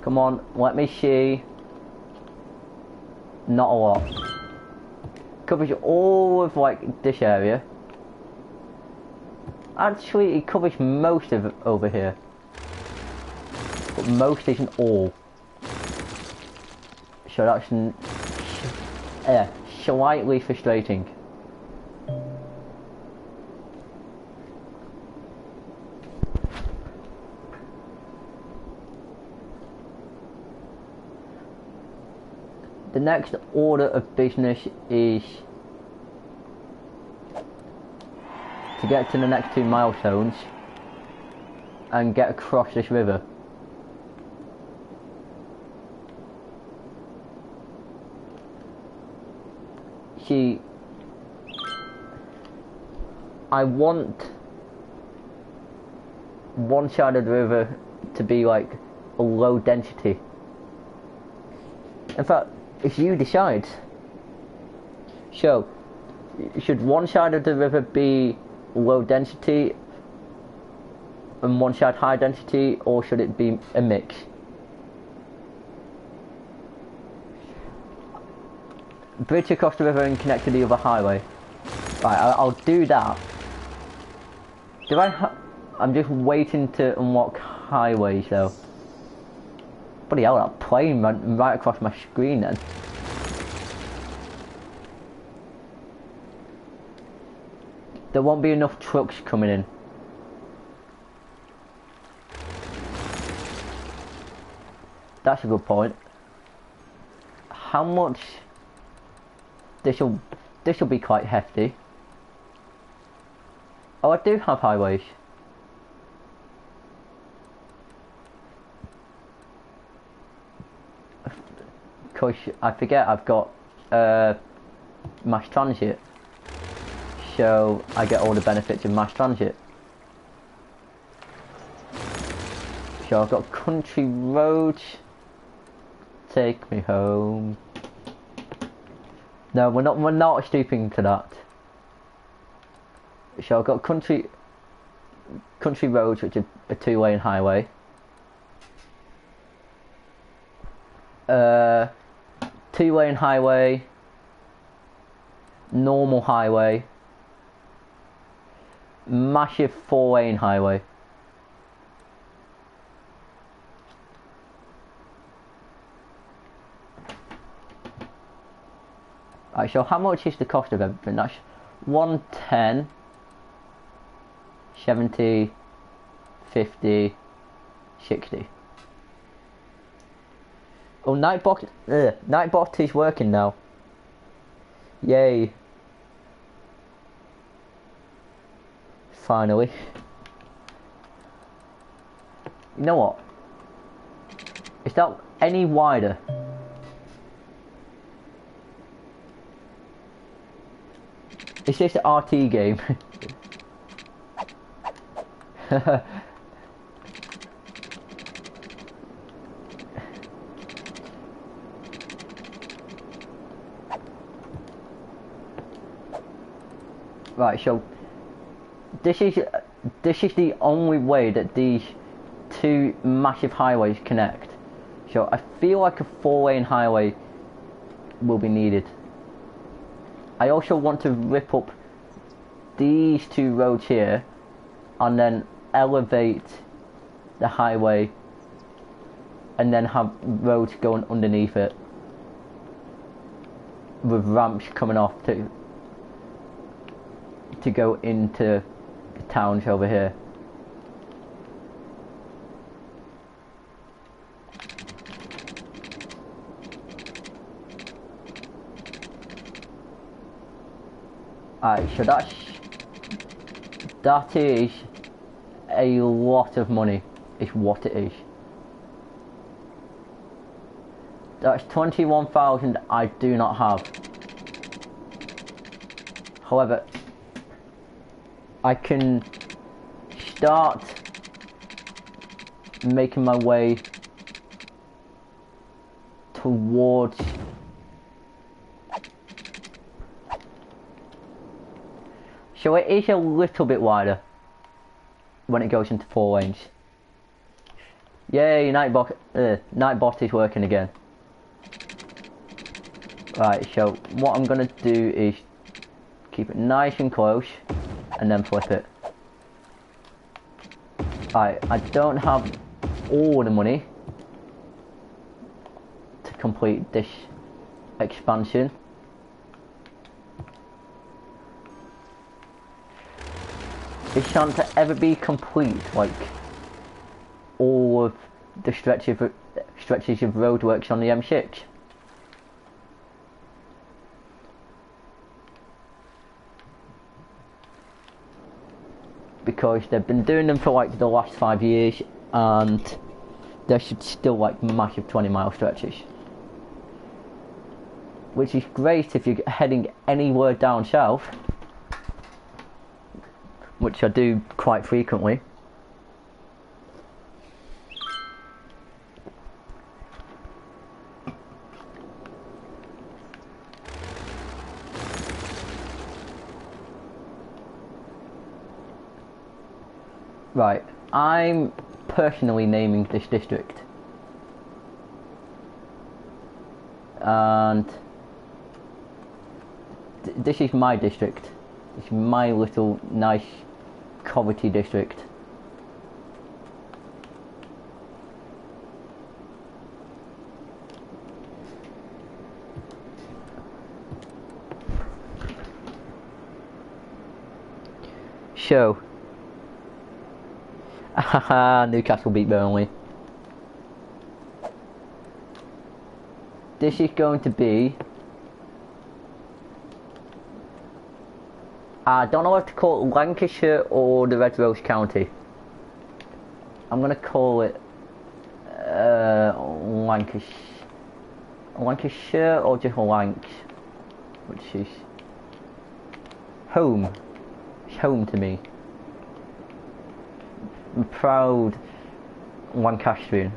Come on, let me see. Not a lot. Covers all of like this area. Actually, it covers most of it over here. But most isn't all. So that's slightly frustrating. The next order of business is to get to the next 2 milestones and get across this river. See, I want one side of the river to be like a low density. In fact, if you decide, so should one side of the river be low density and one side high density, or should it be a mix? Bridge across the river and connect to the other highway. Right, I'll do that. I'm just waiting to unlock highways though. Bloody hell, that plane went right across my screen then. There won't be enough trucks coming in. That's a good point. How much? This'll be quite hefty. Oh, I do have highways. Cause I forget I've got mass transit, so I get all the benefits of mass transit. So I've got country roads. Take me home. No, we're not stooping to that. So I've got country roads, which are a 2-lane highway. 2-lane highway, normal highway, massive 4-lane highway. Right, so how much is the cost of everything? That's 110, 70, 50, 60. Oh, Nightbot is working now. Yay. Finally. You know what? Is that any wider? It's just an RT game. Right, so this is the only way that these two massive highways connect. So I feel like a 4-lane highway will be needed. I also want to rip up these two roads here and then elevate the highway and then have roads going underneath it with ramps coming off to go into the towns over here. Alright, so that is a lot of money, is what it is. That's 21,000 I do not have. However, I can start making my way towards so it is a little bit wider when it goes into 4 lanes. Yay, Nightbot is working again. Right, so what I'm gonna do is keep it nice and close and then flip it. Right, I don't have all the money to complete this expansion. It shan't ever be complete, like all of the stretches of roadworks on the M6. Because they've been doing them for like the last 5 years and there should still like massive 20-mile stretches. Which is great if you're heading anywhere down south, which I do quite frequently. Right, I'm personally naming this district. And this is my district. It's my little nice poverty district. So, Newcastle beat Burnley. This is going to be, I don't know what to call it, Lancashire or the Red Rose County. I'm going to call it Lancashire or just Lancs, which is home. It's home to me. I'm proud Lancastrian.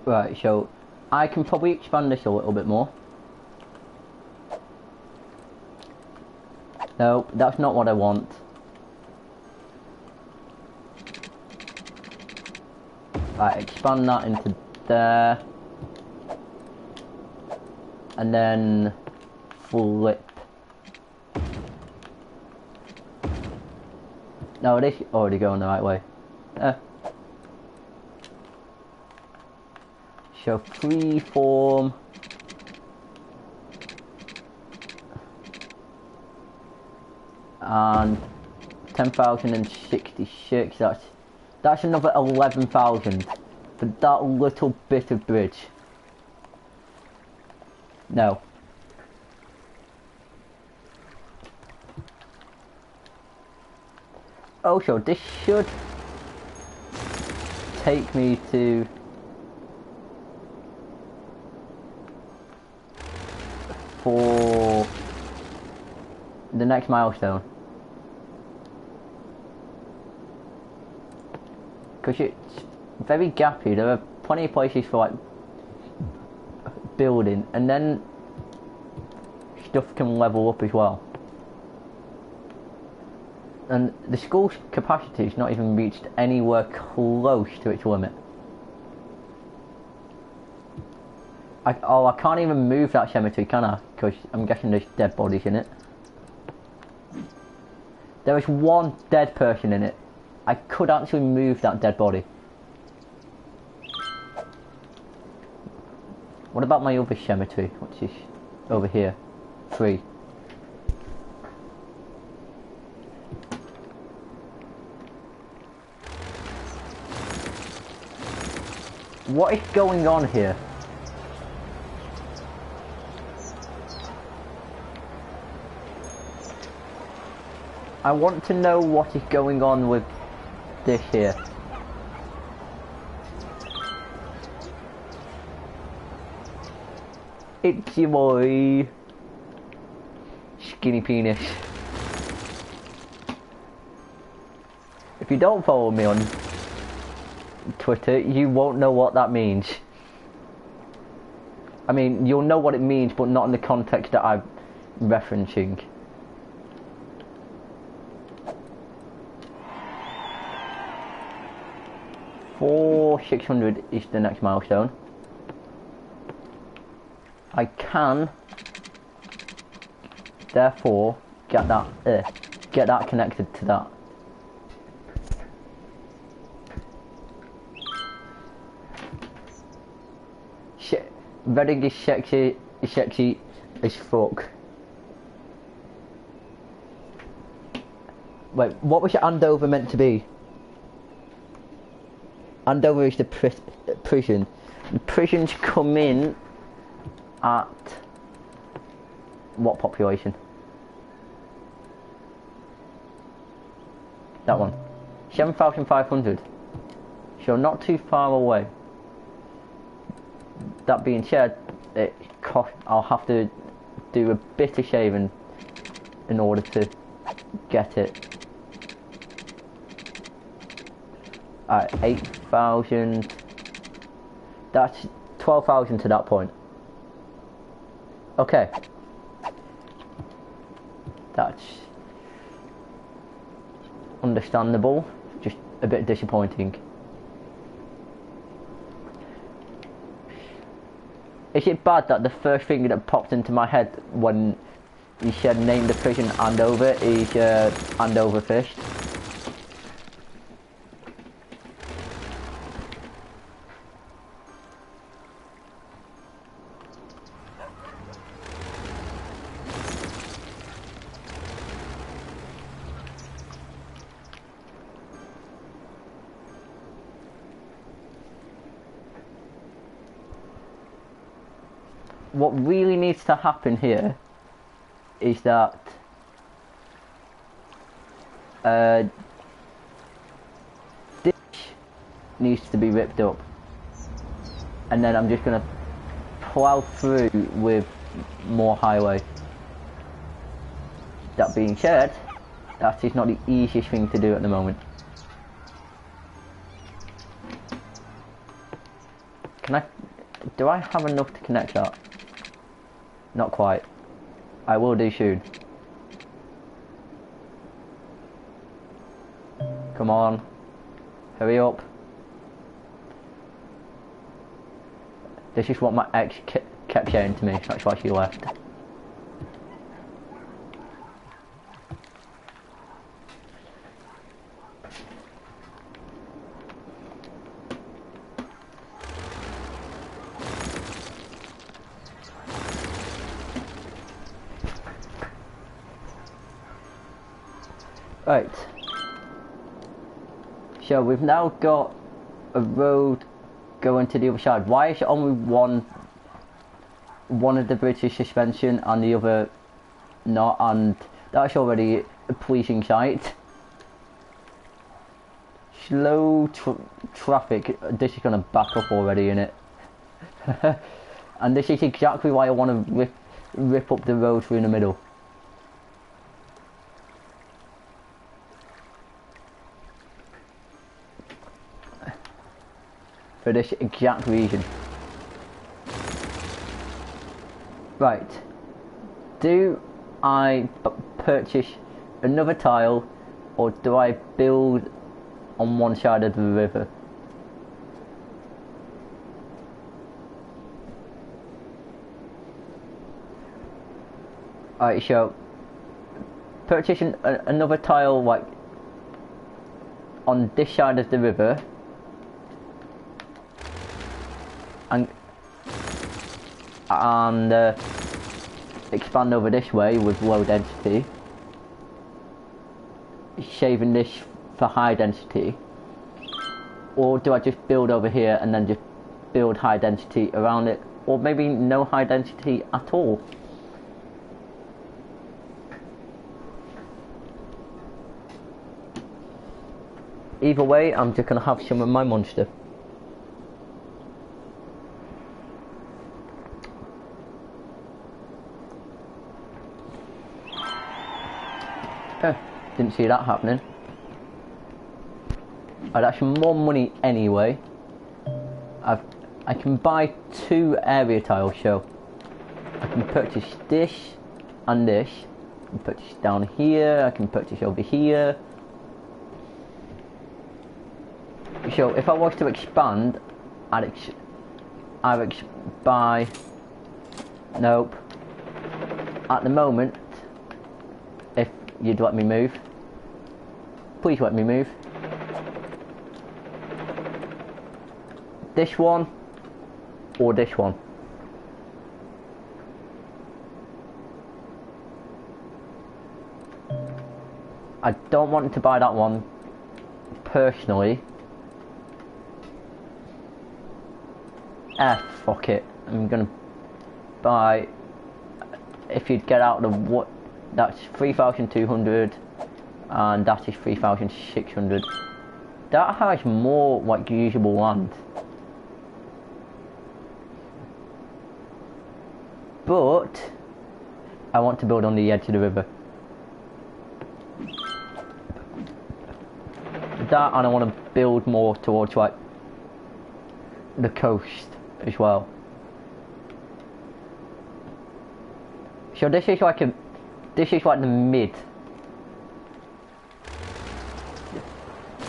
Right, so I can probably expand this a little bit more. No, that's not what I want. Right, expand that into there. and then flip. No, it is already going the right way. So freeform. And 10,066. That's another 11,000 for that little bit of bridge. No. Also, this should take me to for the next milestone. Because it's very gappy. There are plenty of places for like building, and then stuff can level up as well. And the school's capacity is not even reached anywhere close to its limit. I can't even move that cemetery, can I? Because I'm guessing there's dead bodies in it. There is one dead person in it. I could actually move that dead body. What about my other cemetery, which is over here? 3. What is going on here? I want to know what is going on with this here. It's your boy, Skinny Penis. If you don't follow me on Twitter, you won't know what that means. I mean, you'll know what it means, but not in the context that I'm referencing. For 600 is the next milestone. I can, therefore, get that connected to that. Redding is sexy as fuck. Wait, what was Andover meant to be? Andover is the prison. The prisons come in at what population? That one. 7,500. So not too far away. That being said, I'll have to do a bit of shaving in order to get it. 8,000. That's 12,000 to that point. Okay. That's understandable. Just a bit disappointing. Is it bad that the first thing that popped into my head when you said name the prison Andover is Andover Fish? What really needs to happen here is that this needs to be ripped up, and then I'm just gonna plow through with more highway. That being said, that is not the easiest thing to do at the moment. Do I have enough to connect that? Not quite. I will do soon. Come on. Hurry up. This is what my ex kept kept saying to me, that's why she left. Right. So we've now got a road going to the other side. Why is it only one of the bridges suspension and the other not? And that's already a pleasing sight. Slow traffic. This is gonna back up already, innit? And this is exactly why I want to rip up the road through the middle. For this exact reason. Right. Do I purchase another tile, or do I build on one side of the river? Alright, so purchasing another tile like on this side of the river, and expand over this way with low density, saving this for high density, or do I just build over here and then just build high density around it, or maybe no high density at all? Either way, I'm just gonna have some of my monster. Didn't see that happening. Oh, that's more money anyway. I can buy 2 area tiles, so I can purchase this and this. I can purchase down here, I can purchase over here. So if I was to expand, I'd buy... Nope. At the moment, if you'd let me move. Please let me move. This one or this one. I don't want to buy that one personally. Fuck it. I'm gonna buy, if you'd get out the what, that's 3,200 and that is 3,600. That has more like usable land, but I want to build on the edge of the river. That, and I want to build more towards like the coast as well. So this is like the mid.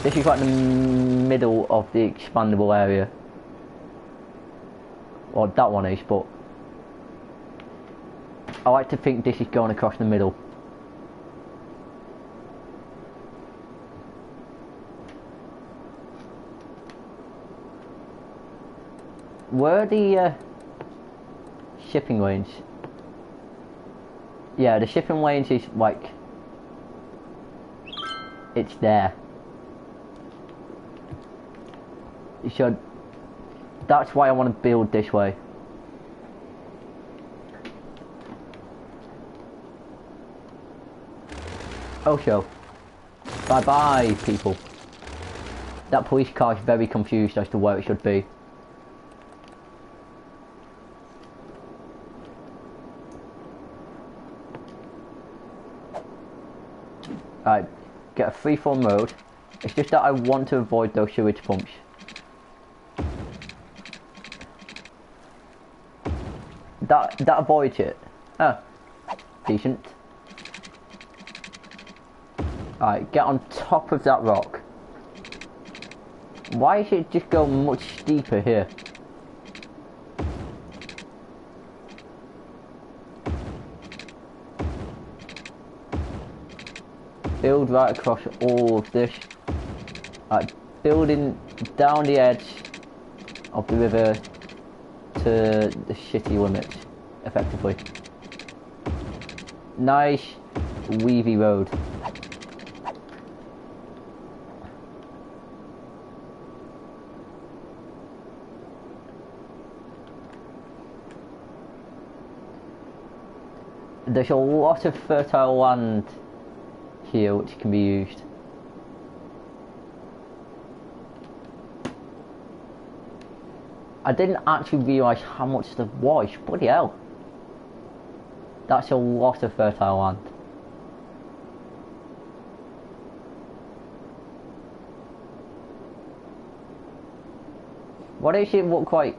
This is like the middle of the expandable area. Well, that one is, but I like to think this is going across the middle. Where are the shipping lanes? Yeah, the shipping lanes is like, it's there. So that's why I want to build this way. Also, bye bye people. That police car is very confused as to where it should be. Right, get a free-form road. It's just that I want to avoid those sewage pumps. That avoids it. Oh, decent. Alright, get on top of that rock. Why should it just go much steeper here? build right across all of this. Like building down the edge of the river to the shitty limit, effectively. Nice weavy road. There's a lot of fertile land here which can be used. I didn't actually realise how much there was. Bloody hell. That's a lot of fertile land. What does it look like?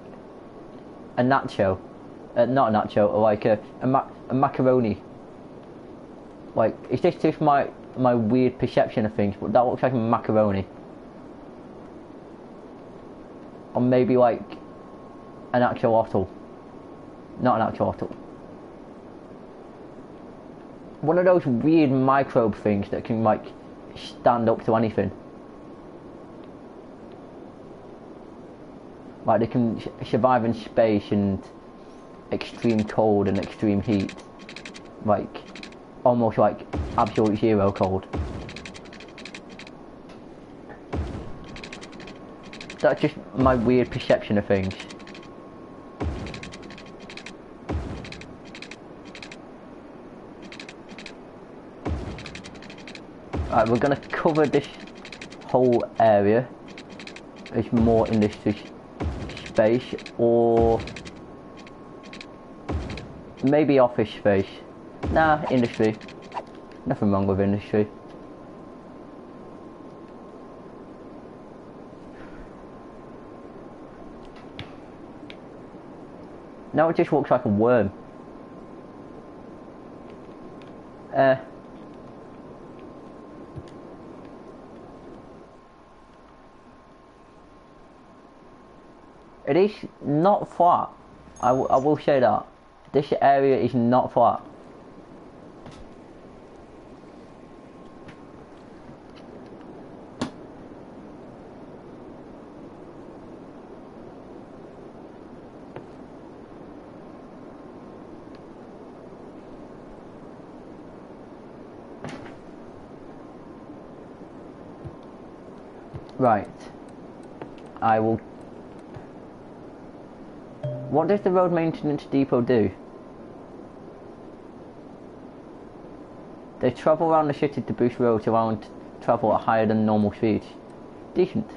A nacho? Not a nacho, like a macaroni. Like, is this just my weird perception of things? But that looks like a macaroni. Or maybe like an axolotl. Not an axolotl. One of those weird microbe things that can like stand up to anything. Like they can survive in space and extreme cold and extreme heat. Like almost like absolute zero cold. That's just my weird perception of things. Right, we're gonna cover this whole area. There's more industry space, or maybe office space. Nah, industry. Nothing wrong with industry. Now it just looks like a worm. It is not flat. I will say that. This area is not flat. Right. I will... What does the road maintenance depot do? They travel around the city to boost roads around travel at higher than normal speeds. Decent.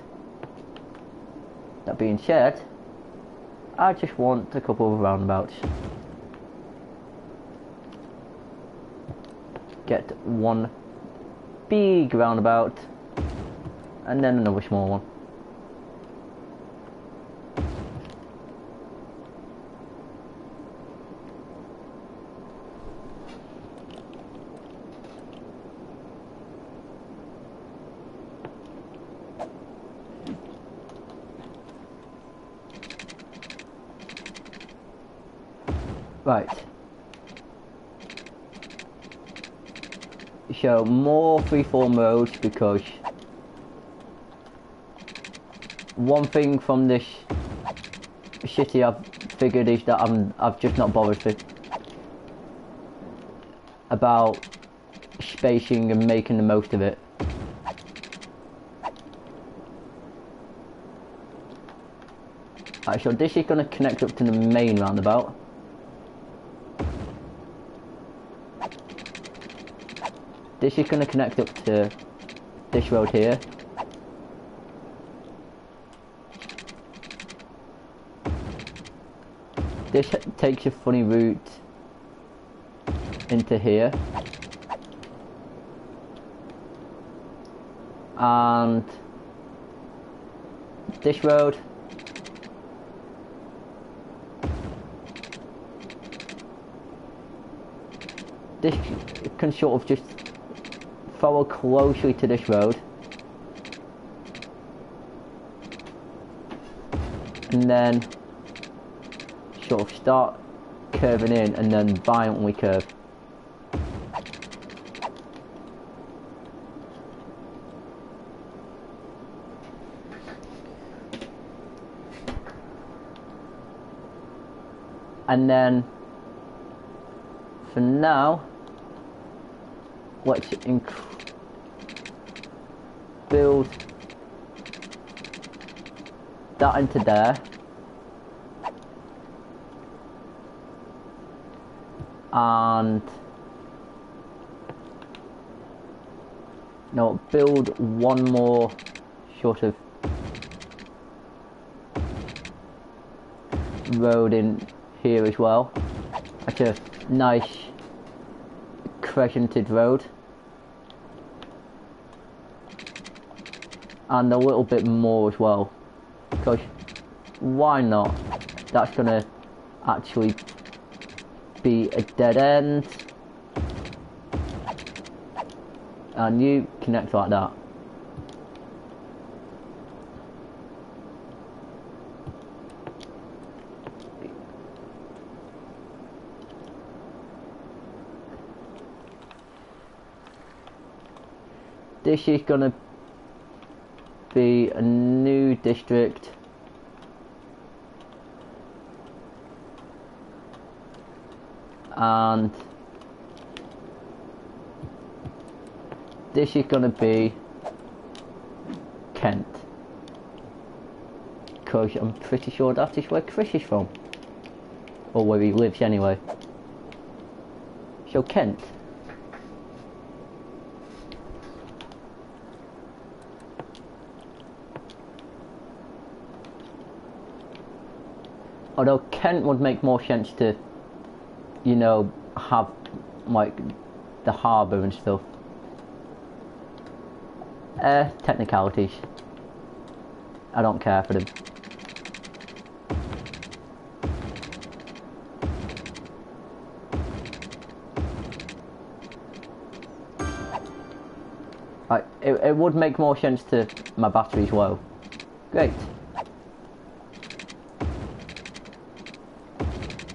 That being said, I just want a couple of roundabouts. Get one big roundabout and then another small one. Right. So more freeform roads, because one thing from this city I've figured is that I've just not bothered with about spacing and making the most of it. Alright, so this is going to connect up to the main roundabout. This is going to connect up to this road here. This takes a funny route into here. And this road this can sort of just follow closely to this road, and then sort of start curving in and then violently curve. And then for now, let's build that into there. And no, build one more sort of road in here as well, like a nice crescented road, and a little bit more as well, because why not? That's gonna actually be a dead end, and you connect like that. This is gonna be a new district. And this is gonna be Kent, because I'm pretty sure that is where Chris is from, or where he lives anyway. So Kent. Although Kent would make more sense to, you know, have like the harbour and stuff. Technicalities. I don't care for them. Right, it would make more sense to my battery as well. Great.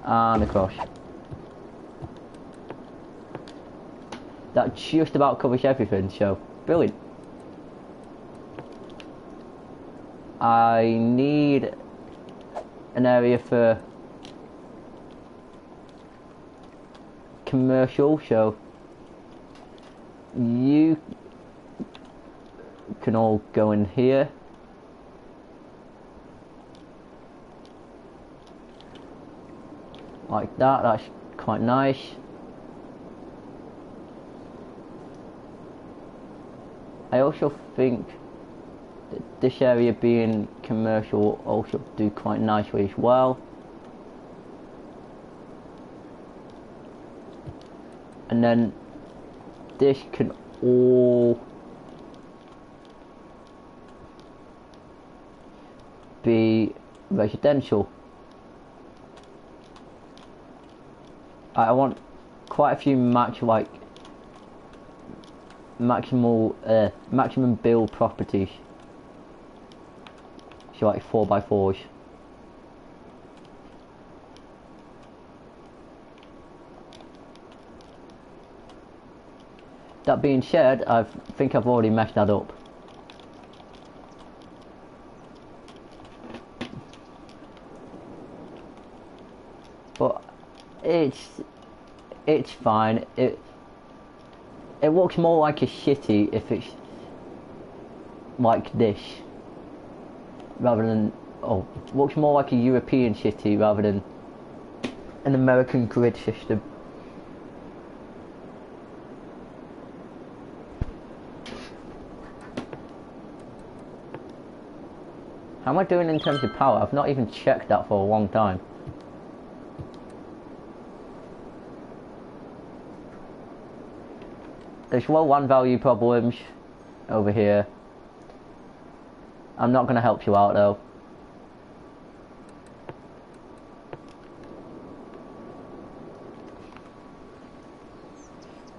And across. That just about covers everything, so brilliant. I need an area for commercial, so you can all go in here. Like that, that's quite nice. I also think that this area being commercial also do quite nicely as well. And then this can all be residential. I want quite a few maximum build properties, so like 4x4s. That being said, I think I've already messed that up. But it's fine. It looks more like a city if it's like this, rather than looks more like a European city rather than an American grid system. How am I doing in terms of power? I've not even checked that for a long time. There's low land value problems over here. I'm not going to help you out though.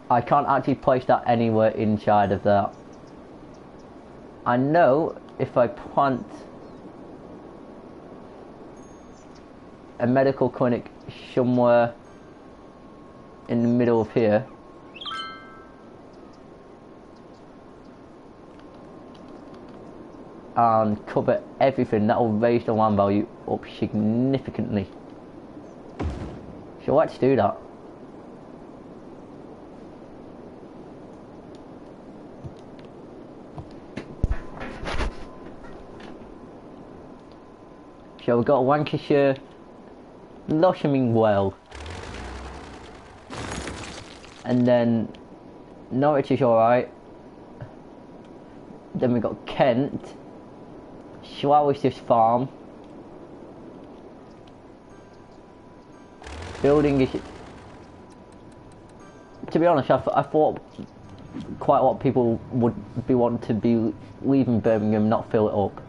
I can't actually place that anywhere inside of that. I know if I plant a medical clinic somewhere in the middle of here, and cover everything, that will raise the land value up significantly. So let's do that. So we've got Lancashire, Losham well. And then Norwich is alright. Then we've got Kent, Slough is farm. Building is... To be honest, I thought quite a lot of people would be wanting to be leaving Birmingham, not fill it up.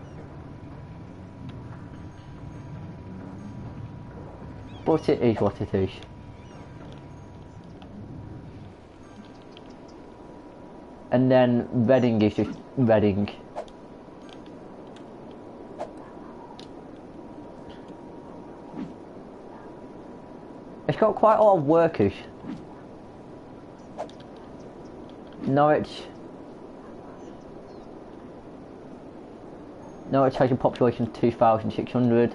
But it is what it is. And then Reading is just Reading. It's got quite a lot of workers. Norwich has a population of 2,600.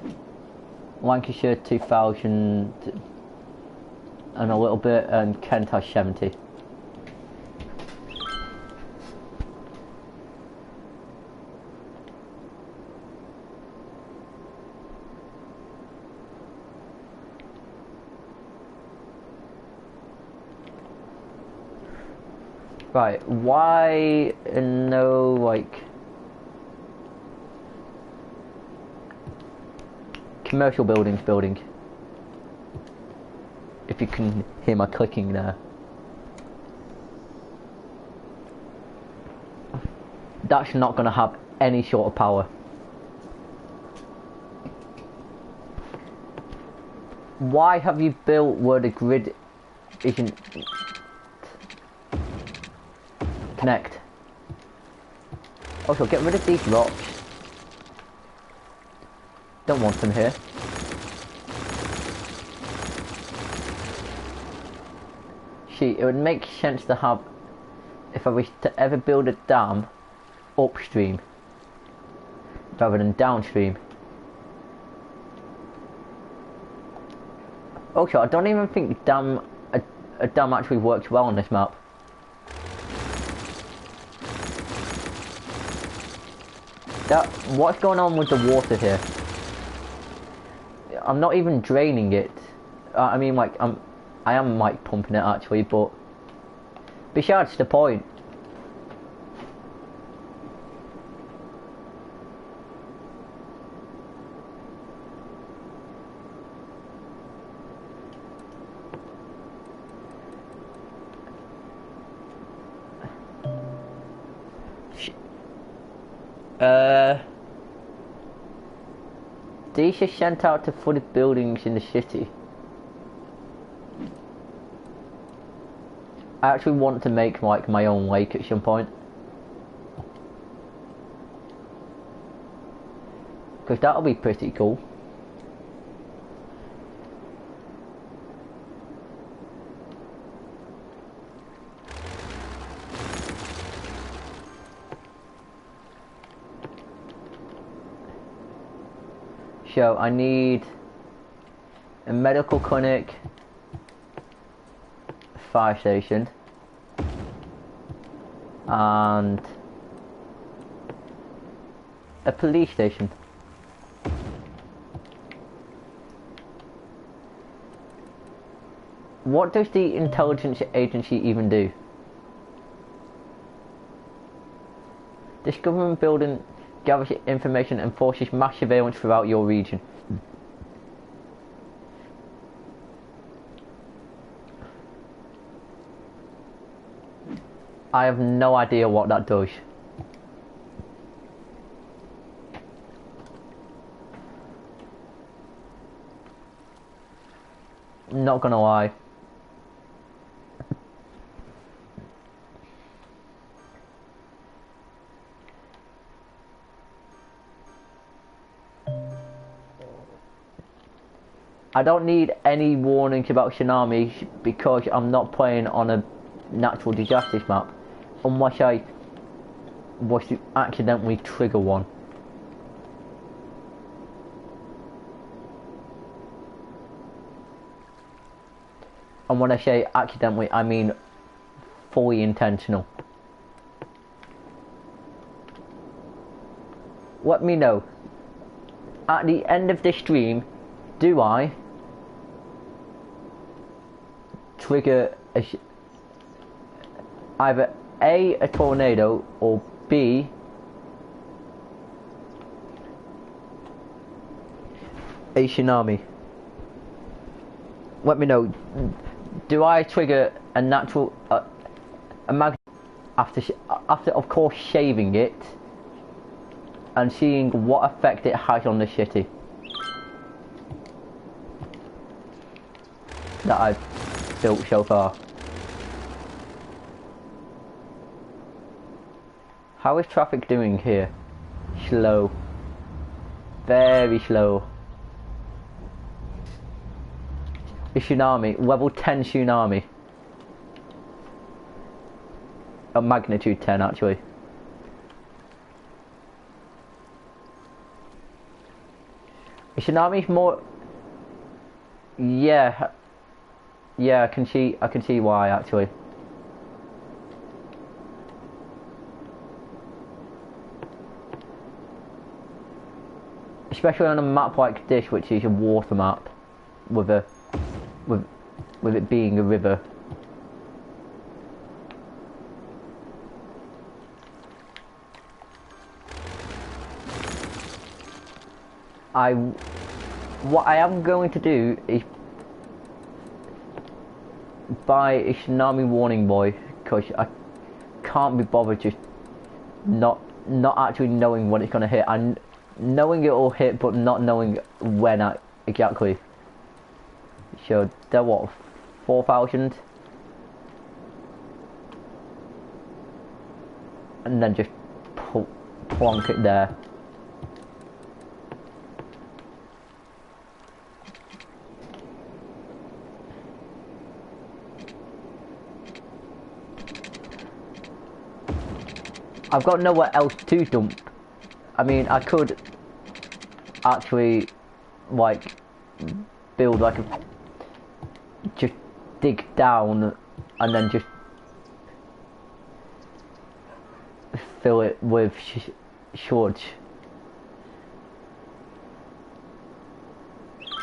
Lancashire 2,000 and a little bit, and Kent has 70. Right, why no, like, commercial building? If you can hear my clicking there. That's not going to have any sort of power. Why have you built where the grid isn't... Connect. Also, get rid of these rocks. Don't want them here. See, it would make sense to have, if I wish to ever build a dam, upstream rather than downstream. Also, I don't even think a dam actually works well on this map. What's going on with the water here? I'm not even draining it. I mean, like, I am like pumping it actually, but besides the point. These are sent out to flooded buildings in the city. I actually want to make like my own lake at some point, because that'll be pretty cool. So I need a medical clinic, a fire station, and a police station. What does the intelligence agency even do? This government building gathers information and forces mass surveillance throughout your region. I have no idea what that does. Not gonna lie. I don't need any warnings about tsunamis because I'm not playing on a natural disasters map, unless I was to accidentally trigger one. And when I say accidentally, I mean fully intentional. Let me know. At the end of this stream, do I trigger either A tornado, or B, a tsunami? Let me know. Do I trigger a natural a mag after of course shaving it and seeing what effect it has on the city that I've built so far? How is traffic doing here? Slow. Very slow. A tsunami. Level 10 tsunami. A magnitude 10 actually. A tsunami's more... Yeah. Yeah, I can see why actually. Especially on a map like this, which is a water map, with it being a river. What I am going to do is buy a tsunami warning buoy, because I can't be bothered just not actually knowing when it's going to hit. And knowing it will hit, but not knowing when exactly. So they're what, 4,000, and then just plonk it there. I've got nowhere else to dump. I mean, I could actually like build like a, just dig down and then just fill it with sludge.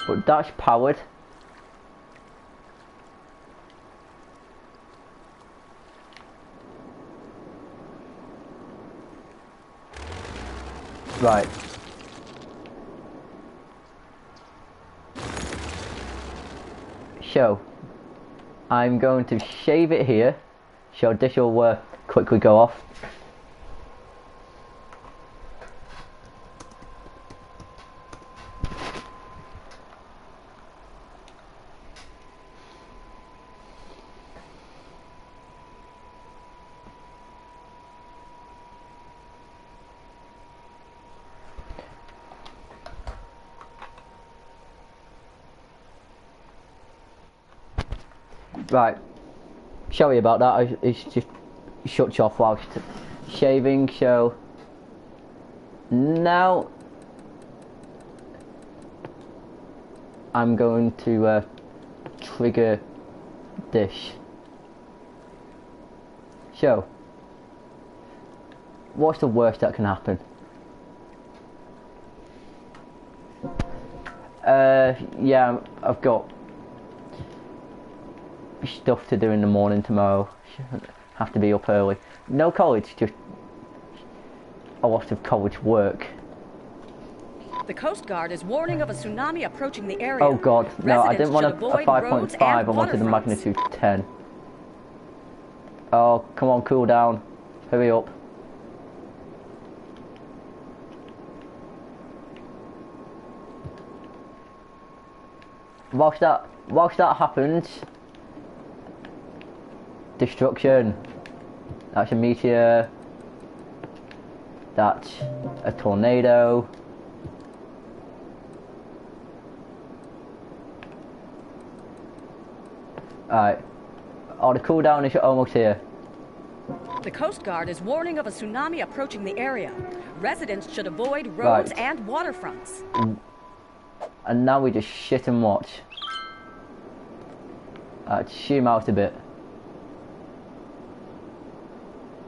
But that's powered. Right. So, I'm going to shave it here. So this will quickly go off. Right, sorry about that, it's just shuts off whilst shaving. So now I'm going to trigger this. So what's the worst that can happen? Yeah, I've got stuff to do in the morning tomorrow. Have to be up early. No college, just a lot of college work. The Coast Guard is warning of a tsunami approaching the area. Oh god, no, I didn't want a 5.5, I wanted a magnitude 10. Oh, come on, cool down. Hurry up. Whilst that happens, destruction. That's a meteor. That's a tornado. Alright. Oh, the cooldown is almost here. The Coast Guard is warning of a tsunami approaching the area. Residents should avoid roads and waterfronts. And now we just shit and watch. Zoom out a bit.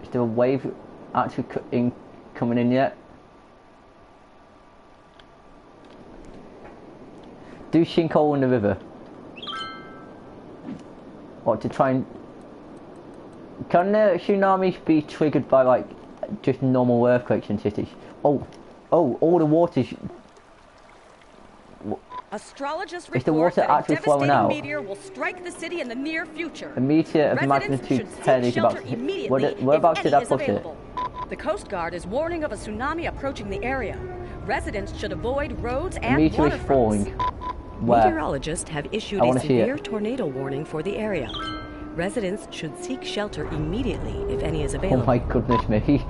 Is there a wave actually coming in yet? Do sinkhole in the river. What, to try and... Can the tsunamis be triggered by like just normal earthquakes in cities? Oh, all the water's... Astrologists Is the report water that actually a flowing devastating out? meteor will strike the city in the near future. A meteor of Residents magnitude should 10 seek is about... shelter immediately Whereabouts if did any I is put it? available. The Coast Guard is warning of a tsunami approaching the area. Residents should avoid roads A and meteor is falling. waterfronts. Where? Meteorologists have issued I a wanna see it. severe tornado warning for the area. Residents should seek shelter immediately if any is Oh available. my goodness me.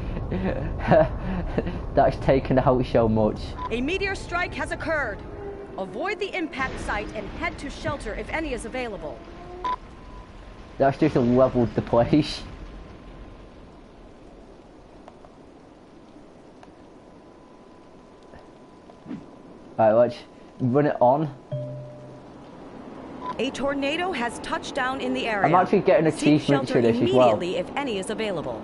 That's taken out so much. A meteor strike has occurred. Avoid the impact site and head to shelter if any is available. That's just leveled the place. Alright, let's run it on. A tornado has touched down in the area. I'm actually getting Seek achievements shelter for this as well. immediately if any is available.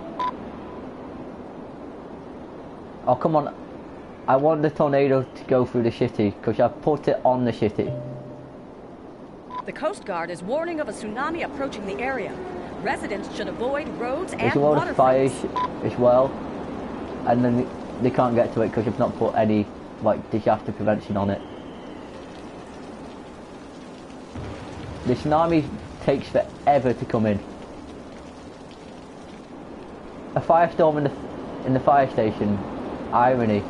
Oh, come on. I want the tornado to go through the city, because I put it on the city. The Coast Guard is warning of a tsunami approaching the area. Residents should avoid roads There's and a lot of fires waterfronts. as well. And then they can't get to it because I've not put any, like, disaster prevention on it. The tsunami takes forever to come in. A firestorm in the fire station. Irony.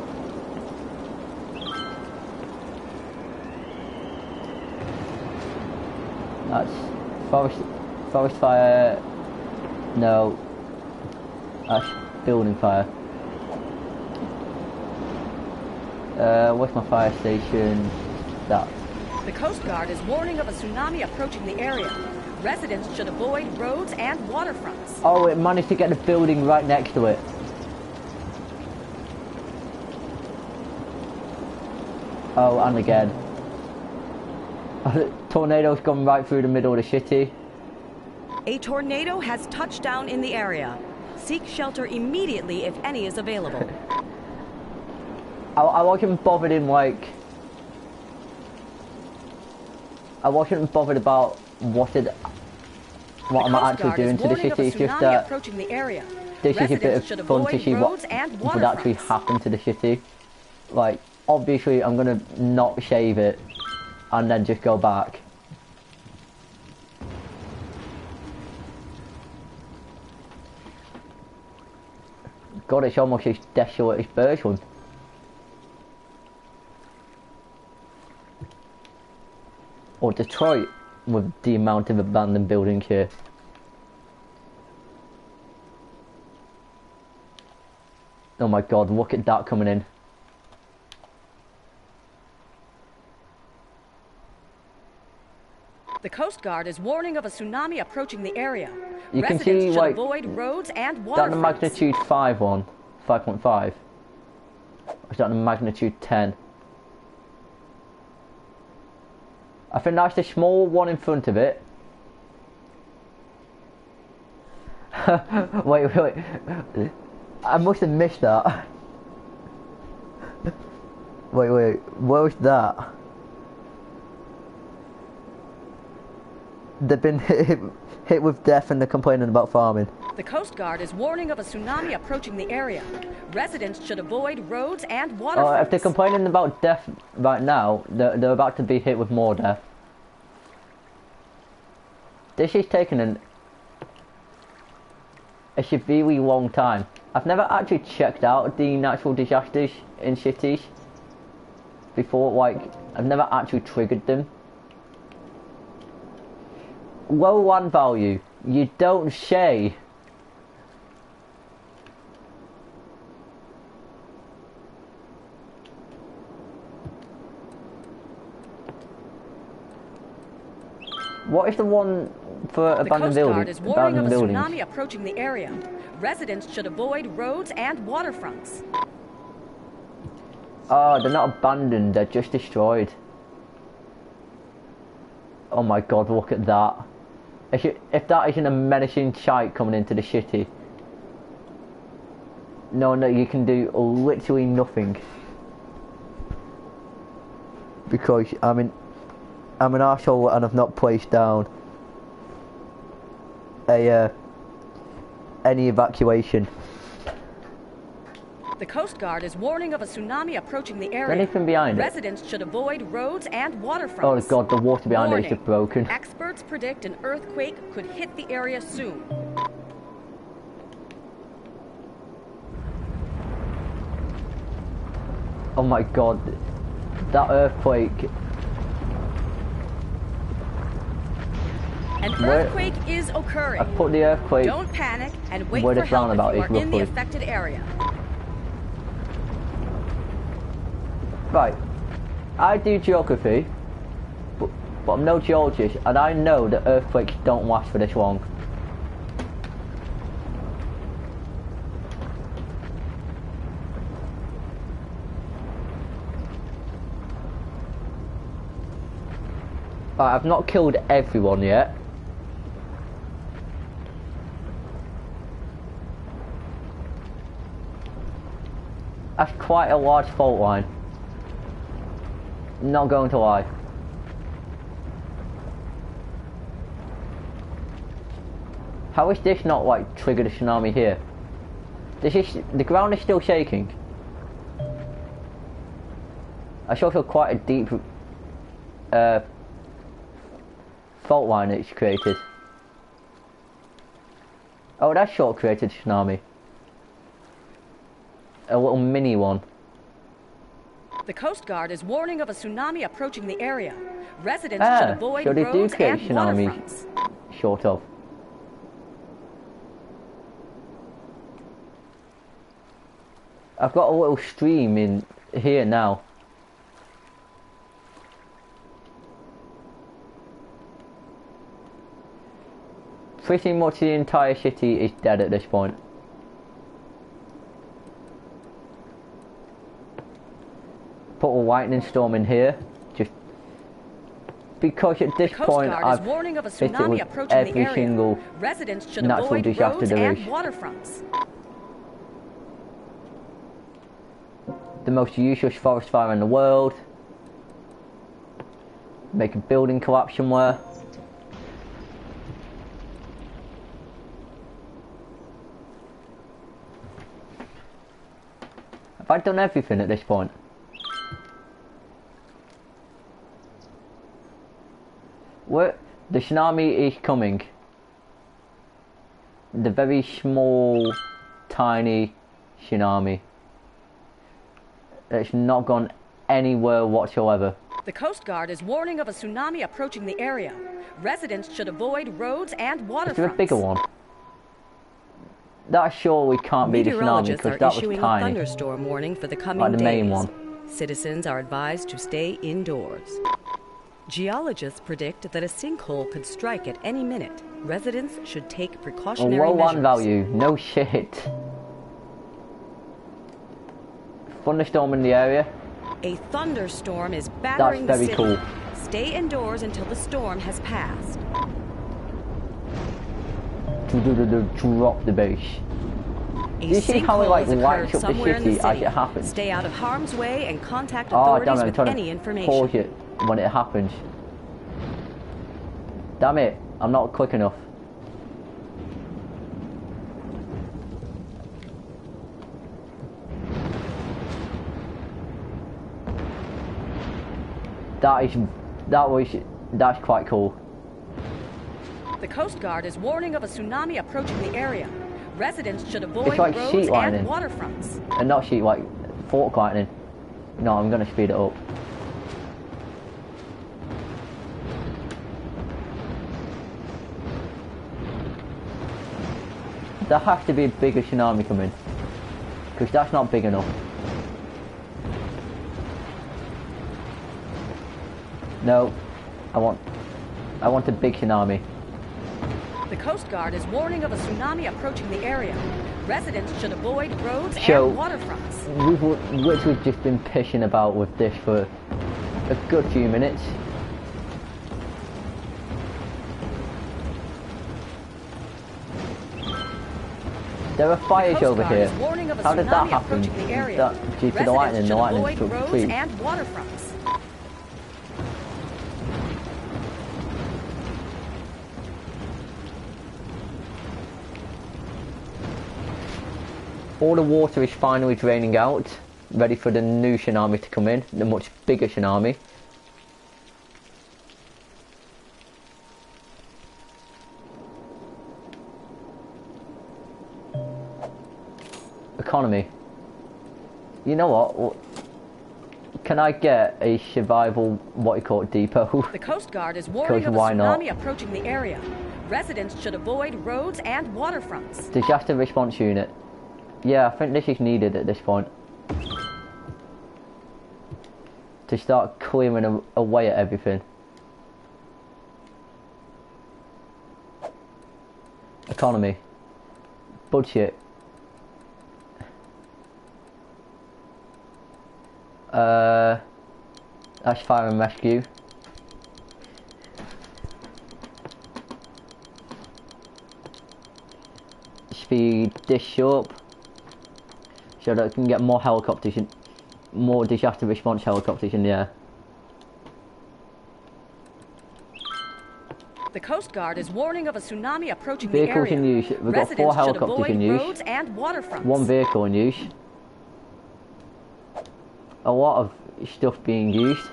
That's forest fire. No, that's building fire. Where's my fire station? That. The Coast Guard is warning of a tsunami approaching the area. Residents should avoid roads and waterfronts. Oh, it managed to get the building right next to it. Oh, and again. Tornado's gone right through the middle of the city. A tornado has touched down in the area. Seek shelter immediately if any is available. I wasn't bothered in like... I wasn't bothered about what I'm actually doing to the city. It's just that approaching the area. this is a bit Residents of should fun to avoid see what roads and would actually waterfronts. happen to the city. Like, obviously I'm gonna not shave it and then just go back. God, it's almost as desolate as Bergland. Or Detroit, with the amount of abandoned buildings here. Oh my God, look at that coming in. The Coast Guard is warning of a tsunami approaching the area. You can Residents see, should like, avoid roads and Is that the waterfronts. magnitude 5 one? 5.5? Or is that the magnitude 10? I think that's the small one in front of it. wait. I must have missed that. wait, where was that? They've been hit with death and they're complaining about farming. The Coast Guard is warning of a tsunami approaching the area. Residents should avoid roads and waterfronts. If they're complaining about death right now, they're about to be hit with more death. This is taking a severely long time. I've never actually checked out the natural disasters in cities before, like, I've never actually triggered them. Low land value, you don't say. What is the one for abandoned The Coast Guard is warning of a buildings? tsunami approaching the area. Residents should avoid roads and waterfronts. Oh, they're not abandoned, they're just destroyed. Oh my God, look at that. If that isn't a menacing Sike coming into the city, no, you can do literally nothing. Because I'm an arsehole and I've not placed down any evacuation. The Coast Guard is warning of a tsunami approaching the area. Is there anything behind it? Residents should avoid roads and waterfronts. Oh god, the water behind it is just broken. Experts predict an earthquake could hit the area soon. Oh my god, that earthquake. An earthquake is occurring. I put the earthquake. Don't panic and wait where for the help if roundabout you is are in the roughly. affected area. Right, I do geography, but I'm no geologist, and I know that earthquakes don't last for this long. Right, I've not killed everyone yet. That's quite a large fault line. Not going to lie. How is this not like triggered a tsunami here? The ground is still shaking. I show feel quite a deep fault line it's created. Oh, that short created tsunami. A little mini one. The Coast Guard is warning of a tsunami approaching the area. Residents should avoid so they do roads create and tsunamis, waterfronts. short of. I've got a little stream in here now. Pretty much the entire city is dead at this point. Put a lightning storm in here, just because at this point I've warning of a hit it tsunami with approaching the every area. single Residents should natural avoid disaster roads there and is. waterfronts. The most useless forest fire in the world. Make a building collapse somewhere. Have I done everything at this point? Where the tsunami is coming. The very small, tiny tsunami. It's not gone anywhere whatsoever. The Coast Guard is warning of a tsunami approaching the area. Residents should avoid roads and waterfronts. Is there a bigger one? That surely can't be the tsunami because that was issuing tiny. a thunderstorm warning for the coming Like the days. main one. Citizens are advised to stay indoors. Geologists predict that a sinkhole could strike at any minute. Residents should take A precautionary low measures. land value, no shit. Thunderstorm in the area. A thunderstorm is battering That's the very city. cool. Stay indoors until the storm has passed. Drop the base. A You see how it sinkhole like has lights occurred up the somewhere in the city as city. it happens? Stay out of harm's way and contact Oh authorities damn it, I'm with trying any to information. pause it when it happens. Damn it, I'm not quick enough. That's quite cool. The Coast Guard is warning of a tsunami approaching the area. Residents should avoid It's like roads sheet and lightning. waterfronts. And not sheet, like fork lightning. No, I'm gonna speed it up. There has to be a bigger tsunami coming. Because that's not big enough. No. I want a big tsunami. The Coast Guard is warning of a tsunami approaching the area. Residents should avoid roads So, and waterfronts. We've literally just been pissing about with this for a good few minutes. There are The fires Coast over Guard here. is warning of a How did that tsunami happen? approaching the area. That due to the Residents lightning, the should lightning avoid struck the roads tree. and waterfronts. All the water is finally draining out, ready for the new tsunami to come in, the much bigger tsunami. Economy. You know what? Can I get a survival, what you call it, depot? The Coast Guard is warning of a why not? tsunami approaching the area. Residents should avoid roads and waterfronts. Disaster response unit. Yeah, I think this is needed at this point. To start clearing away at everything. Economy. Budget. That's fire and rescue. Speed this up so that I can get more helicopters and more disaster response helicopters in the air. The Coast Guard is warning of a tsunami approaching Vehicles the area. in use. We've got 4 helicopters in use. Roads and waterfronts. 1 vehicle in use. A lot of stuff being used.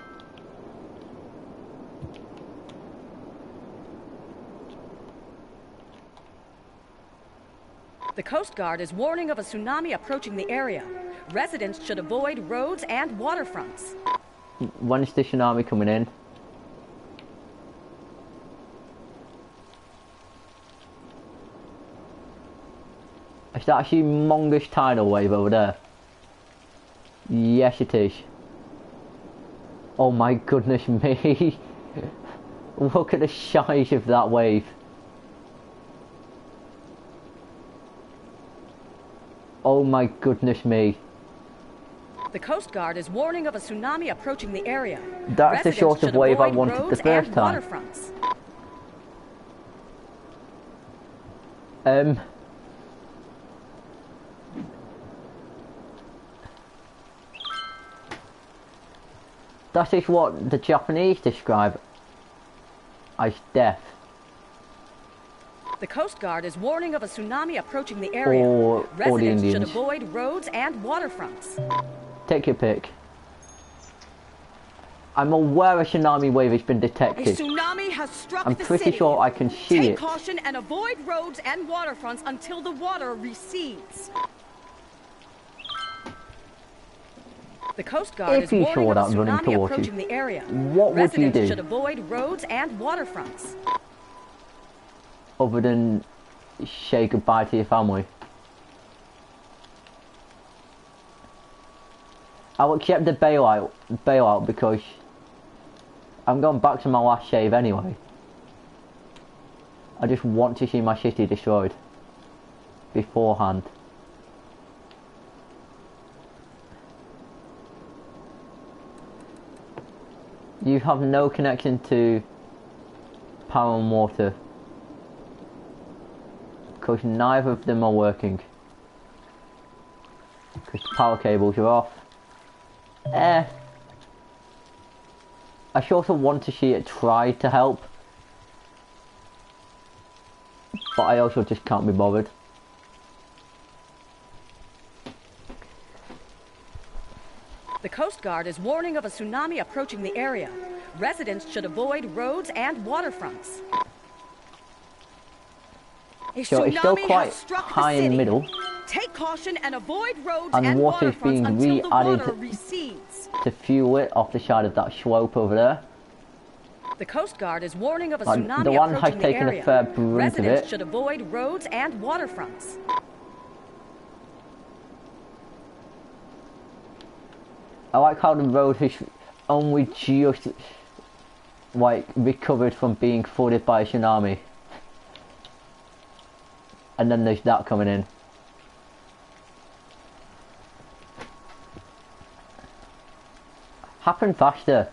The Coast Guard is warning of a tsunami approaching the area. Residents should avoid roads and waterfronts. When is the tsunami coming in? Is that a humongous tidal wave over there? Yes, it is. Oh my goodness me. Look at the size of that wave. Oh my goodness me. The Coast Guard is warning of a tsunami approaching the area. That's the sort of wave I wanted the first time. That is what the Japanese describe as death. The Coast Guard is warning of a tsunami approaching the area. Or the Residents should Indians. avoid roads and waterfronts. Take your pick. I'm aware a tsunami wave has been A detected. tsunami has struck I'm the pretty city. sure I can see Take it. caution and avoid roads and waterfronts until the water recedes. The Coast Guard If is you warning saw of a that running tsunami towards you, approaching the area. what would you Residents do? should avoid roads and waterfronts. Other than say goodbye to your family. I'll accept the bailout because I'm going back to my last save anyway. I just want to see my city destroyed beforehand. You have no connection to power and water because neither of them are working because the power cables are off. I sort of want to see it try to help, but I also just can't be bothered. The Coast Guard is warning of a tsunami approaching the area. Residents should avoid roads and waterfronts. A So it's still tsunami quite has struck high the in the city. middle. Take caution and avoid roads And and water is waterfronts being until the re-added water recedes. To fuel it off the side of that slope over there. The Coast Guard is warning of a And tsunami the one has approaching the taken a area. fair brunt of Residents it. should avoid roads and waterfronts. I like how the road has only just like recovered from being flooded by a tsunami. And then there's that coming in. Happen faster.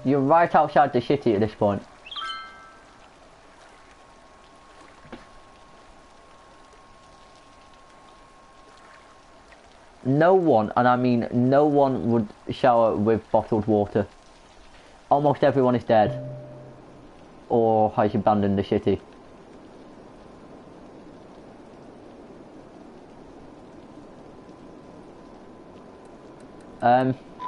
You're right outside the city at this point. no one, and I mean no one, would shower with bottled water. Almost everyone is dead. Or has abandoned the city.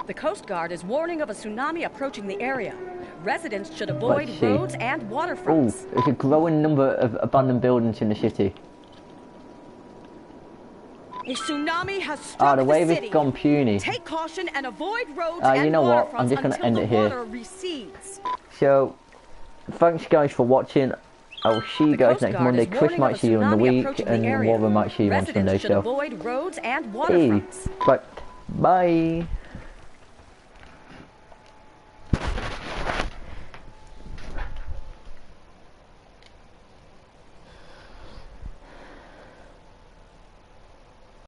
The Coast Guard is warning of a tsunami approaching the area. Residents should avoid roads and waterfronts. Oh, there's a growing number of abandoned buildings in the city. A tsunami has struck the wave city. has gone puny. Take caution and avoid roads and you know what? I'm waterfronts just going to until end the it water here. recedes. So, thanks guys for watching. I will see you guys next Monday. Chris might see you in the week, and Warren might see you on Sunday. Residents should avoid roads and hey, waterfronts. but bye.